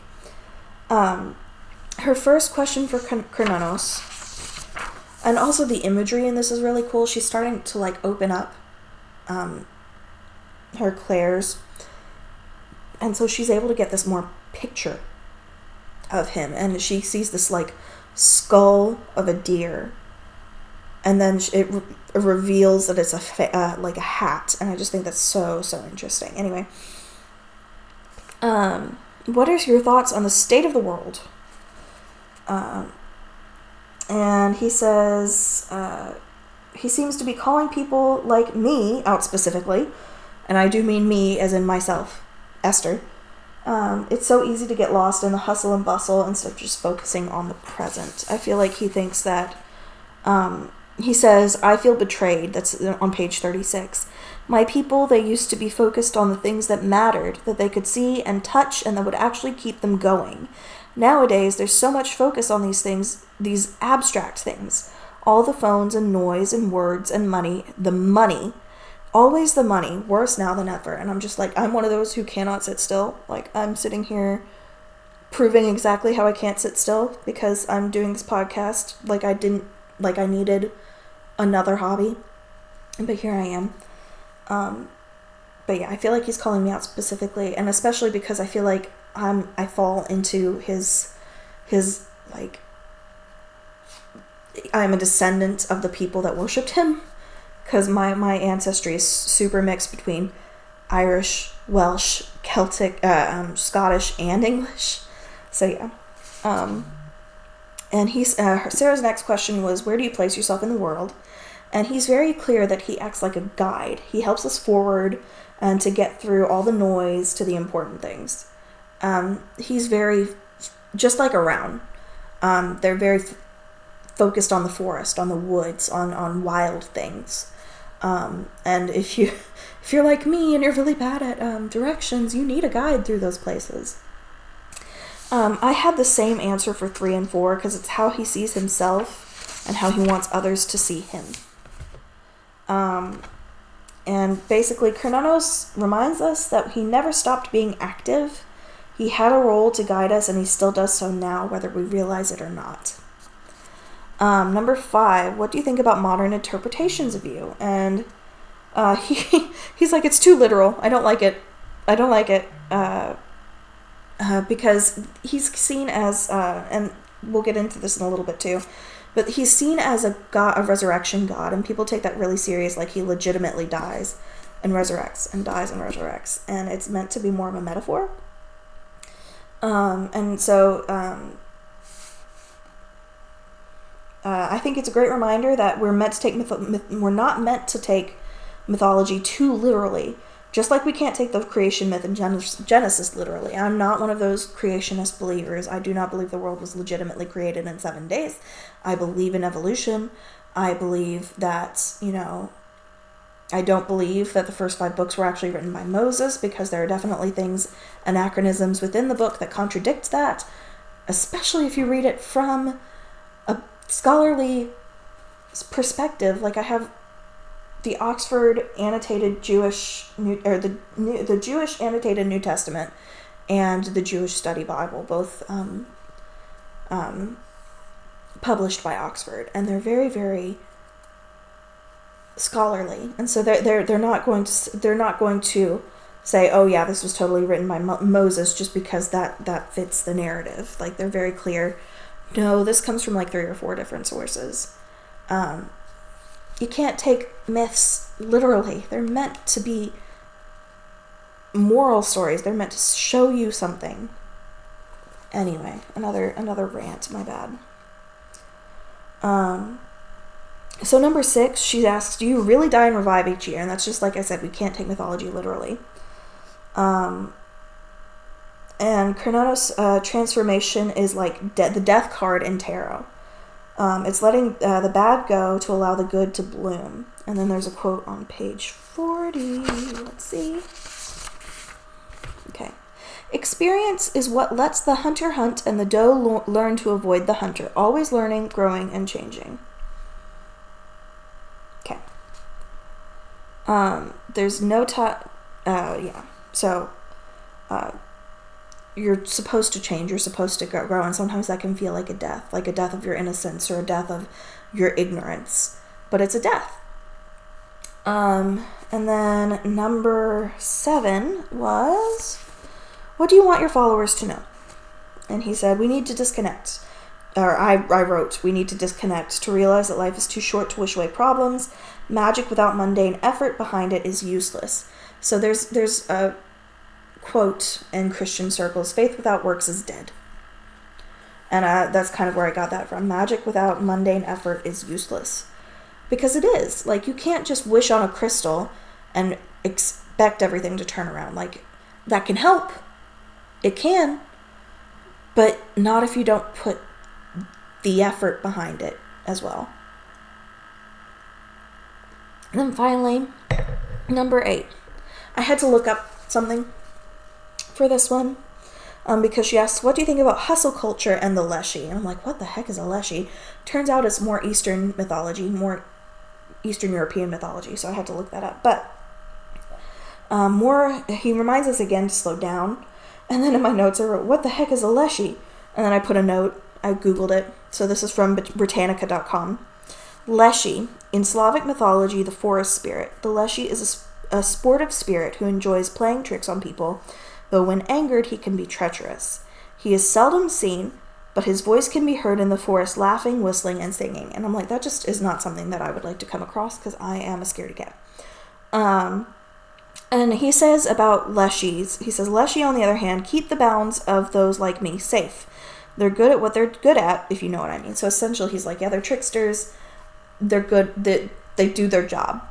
Her first question for Cernunnos, and also the imagery in this is really cool. She's starting to open up her clairs, and so she's able to get this more picture of him, and she sees this skull of a deer, and then it reveals that it's a hat, and I just think that's so interesting. Anyway, what are your thoughts on the state of the world? And he says he seems to be calling people like me out specifically, and I do mean me as in myself, Esther. It's so easy to get lost in the hustle and bustle instead of just focusing on the present. I feel like he thinks that he says, I feel betrayed. That's on page 36. My people, they used to be focused on the things that mattered, that they could see and touch, and that would actually keep them going. Nowadays, there's so much focus on these things, these abstract things. All the phones and noise and words and money, the money. Always the money, worse now than ever. And I'm just I'm one of those who cannot sit still. I'm sitting here proving exactly how I can't sit still because I'm doing this podcast like I needed another hobby. But here I am. But yeah, I feel like he's calling me out specifically, and especially because I feel like I fall into his like, I'm a descendant of the people that worshipped him, because my ancestry is super mixed between Irish, Welsh, Celtic, Scottish, and English. So yeah. And Sarah's next question was, where do you place yourself in the world? And he's very clear that he acts like a guide. He helps us forward and to get through all the noise to the important things. He's very, just like around. They're very focused on the forest, on the woods, on wild things. And if you're like me and you're really bad at directions, you need a guide through those places. I had the same answer for 3 and 4 because it's how he sees himself and how he wants others to see him. And basically, Cernunnos reminds us that he never stopped being active. He had a role to guide us, and he still does so now, whether we realize it or not. Number 5, what do you think about modern interpretations of you? And he's like, it's too literal. I don't like it. Because he's seen as, and we'll get into this in a little bit too, but he's seen as a god, a resurrection god, and people take that really serious, like he legitimately dies and resurrects and dies and resurrects, and it's meant to be more of a metaphor. And so I think it's a great reminder that we're meant to take we're not meant to take mythology too literally. Just like we can't take the creation myth in Genesis literally. I'm not one of those creationist believers. I do not believe the world was legitimately created in 7 days. I believe in evolution. I believe that, I don't believe that the first 5 books were actually written by Moses, because there are definitely things, anachronisms within the book that contradict that, especially if you read it from a scholarly perspective. Like I have the Oxford annotated Jewish, the Jewish annotated New Testament and the Jewish Study Bible, both published by Oxford, and they're very, very scholarly, and so they're not going to say, oh yeah, this was totally written by Moses just because that fits the narrative. Like they're very clear. No, this comes from like 3 or 4 different sources. You can't take myths literally. They're meant to be moral stories. They're meant to show you something. Anyway, another rant, my bad. So number 6, she asks, do you really die and revive each year? And that's just like I said, we can't take mythology literally. And Cernunnos' transformation is like the death card in tarot. It's letting the bad go to allow the good to bloom. And then there's a quote on page 40. Let's see. Okay. Experience is what lets the hunter hunt and the doe learn to avoid the hunter. Always learning, growing, and changing. Okay. There's no time. Yeah. So, you're supposed to change, you're supposed to grow, and sometimes that can feel like a death of your innocence or a death of your ignorance, but it's a death. And then number 7 was, what do you want your followers to know? And he said, we need to disconnect. Or I wrote, we need to disconnect to realize that life is too short to wish away problems. Magic without mundane effort behind it is useless. So there's a quote in Christian circles, faith without works is dead. And that's kind of where I got that from. Magic without mundane effort is useless. Because it is. Like, you can't just wish on a crystal and expect everything to turn around. Like, that can help. It can. But not if you don't put the effort behind it as well. And then finally, number 8. I had to look up something for this one, because she asks, what do you think about hustle culture and the Leshy? And I'm like, what the heck is a Leshy? Turns out it's more Eastern mythology, more Eastern European mythology, so I had to look that up. But he reminds us again to slow down And then in my notes I wrote, what the heck is a leshy? And then I put a note, I googled it. So this is from Britannica.com. Leshy. In Slavic mythology, the forest spirit. The leshy is a sportive spirit who enjoys playing tricks on people, though when angered he can be treacherous. He is seldom seen, but his voice can be heard in the forest laughing, whistling, and singing. And I'm like, that just is not something that I would like to come across because I am a scaredy cat. And he says about leshies, he says, leshy, on the other hand, keep the bounds of those like me safe. They're good at what they're good at, if you know what I mean. So essentially, he's like, yeah, they're tricksters. They're good. They do their job.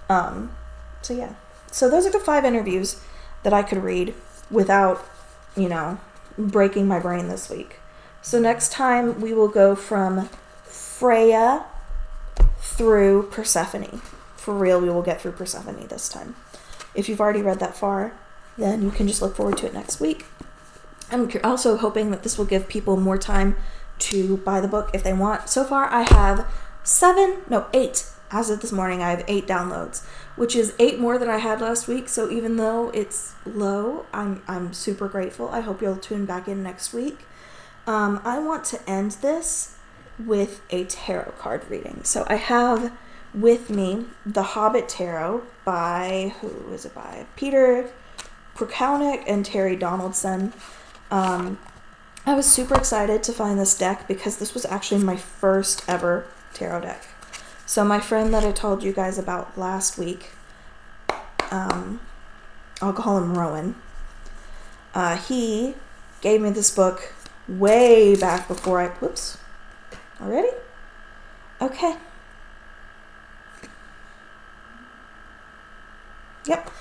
So yeah. So those are the 5 interviews that I could read without, breaking my brain this week. So next time we will go from Freya through Persephone. For real, we will get through Persephone this time. If you've already read that far, then you can just look forward to it next week. I'm also hoping that this will give people more time to buy the book if they want. So far, I have 8. As of this morning, I have 8 downloads, which is 8 more than I had last week. So even though it's low, I'm super grateful. I hope you'll tune back in next week. I want to end this with a tarot card reading. So I have with me The Hobbit Tarot by, who is it by? Peter Prokownik and Terry Donaldson. I was super excited to find this deck because this was actually my first ever tarot deck. So my friend that I told you guys about last week, I'll call him Rowan, he gave me this book way back before whoops, already? Okay. Yep.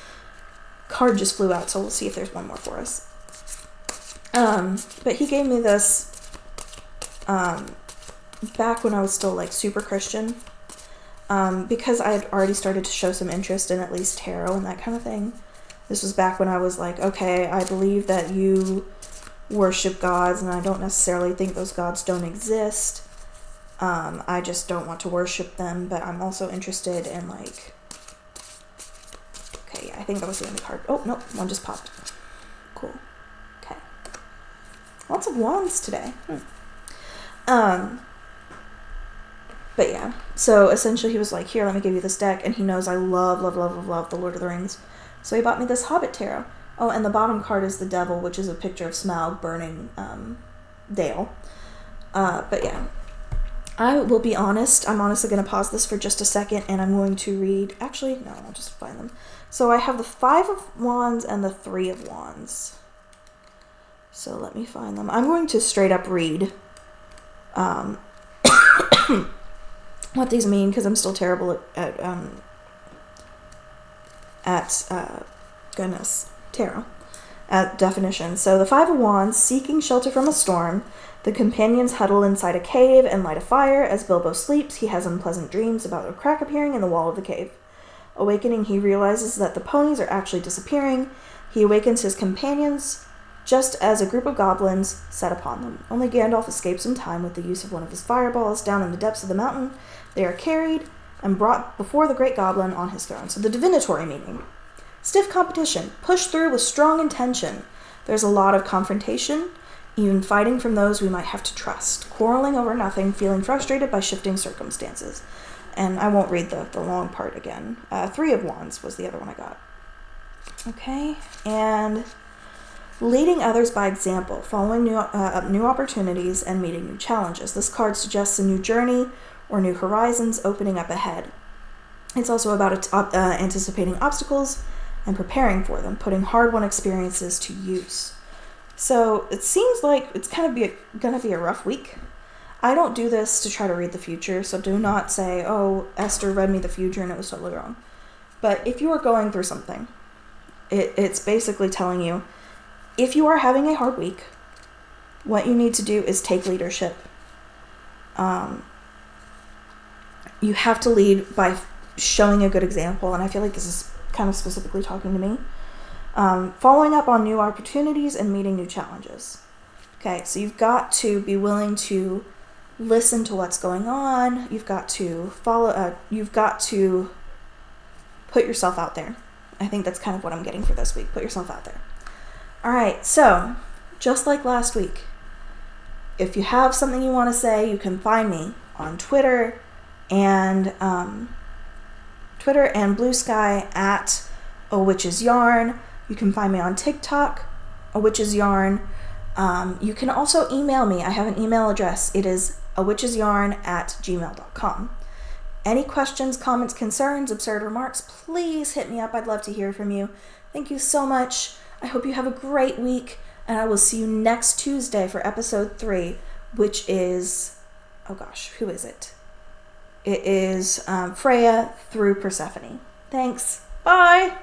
Card just flew out, so we'll see if there's one more for us. But he gave me this, back when I was still super Christian, because I had already started to show some interest in at least tarot and that kind of thing. This was back when I was like, okay, I believe that you worship gods, and I don't necessarily think those gods don't exist. I just don't want to worship them, but I'm also interested in okay, yeah, I think that was the only card. Oh, no, one just popped. Cool. Okay. Lots of wands today. But yeah, so essentially he was like, here, let me give you this deck, and he knows I love the Lord of the Rings. So he bought me this Hobbit Tarot. Oh, and the bottom card is the Devil, which is a picture of Smaug burning Dale. But yeah, I will be honest. I'm honestly going to pause this for just a second, and I'm going to read... Actually, no, I'll just find them. So I have the 5 of Wands and the 3 of Wands. So let me find them. I'm going to straight up read what these mean, because I'm still terrible at tarot, at definitions. So the 5 of Wands, seeking shelter from a storm. The companions huddle inside a cave and light a fire. As Bilbo sleeps, he has unpleasant dreams about a crack appearing in the wall of the cave. Awakening, he realizes that the ponies are actually disappearing. He awakens his companions just as a group of goblins set upon them. Only Gandalf escapes in time with the use of one of his fireballs. Down in the depths of the mountain, they are carried and brought before the great goblin on his throne. So the divinatory meaning. Stiff competition, pushed through with strong intention. There's a lot of confrontation, even fighting from those we might have to trust. Quarreling over nothing, feeling frustrated by shifting circumstances. And I won't read the long part again. 3 of Wands was the other one I got. Okay, and leading others by example, following new opportunities, and meeting new challenges. This card suggests a new journey or new horizons opening up ahead. It's also about anticipating obstacles and preparing for them, putting hard-won experiences to use. So it seems like it's going to be a rough week. I don't do this to try to read the future, so do not say, oh, Esther read me the future and it was totally wrong. But if you are going through something, it's basically telling you, if you are having a hard week, what you need to do is take leadership. You have to lead by showing a good example, and I feel like this is kind of specifically talking to me. Following up on new opportunities and meeting new challenges. Okay, so you've got to be willing to listen to what's going on. You've got to you've got to put yourself out there. I think that's kind of what I'm getting for this week. Put yourself out there. Alright, so, just like last week, if you have something you want to say, you can find me on Twitter and Blue Sky at A Witch's Yarn. You can find me on TikTok, A Witch's Yarn. You can also email me. I have an email address. It is awitchesyarn@gmail.com. Any questions, comments, concerns, absurd remarks, please hit me up. I'd love to hear from you. Thank you so much. I hope you have a great week, and I will see you next Tuesday for episode 3, which is, oh gosh, who is it? It is Freya through Persephone. Thanks. Bye!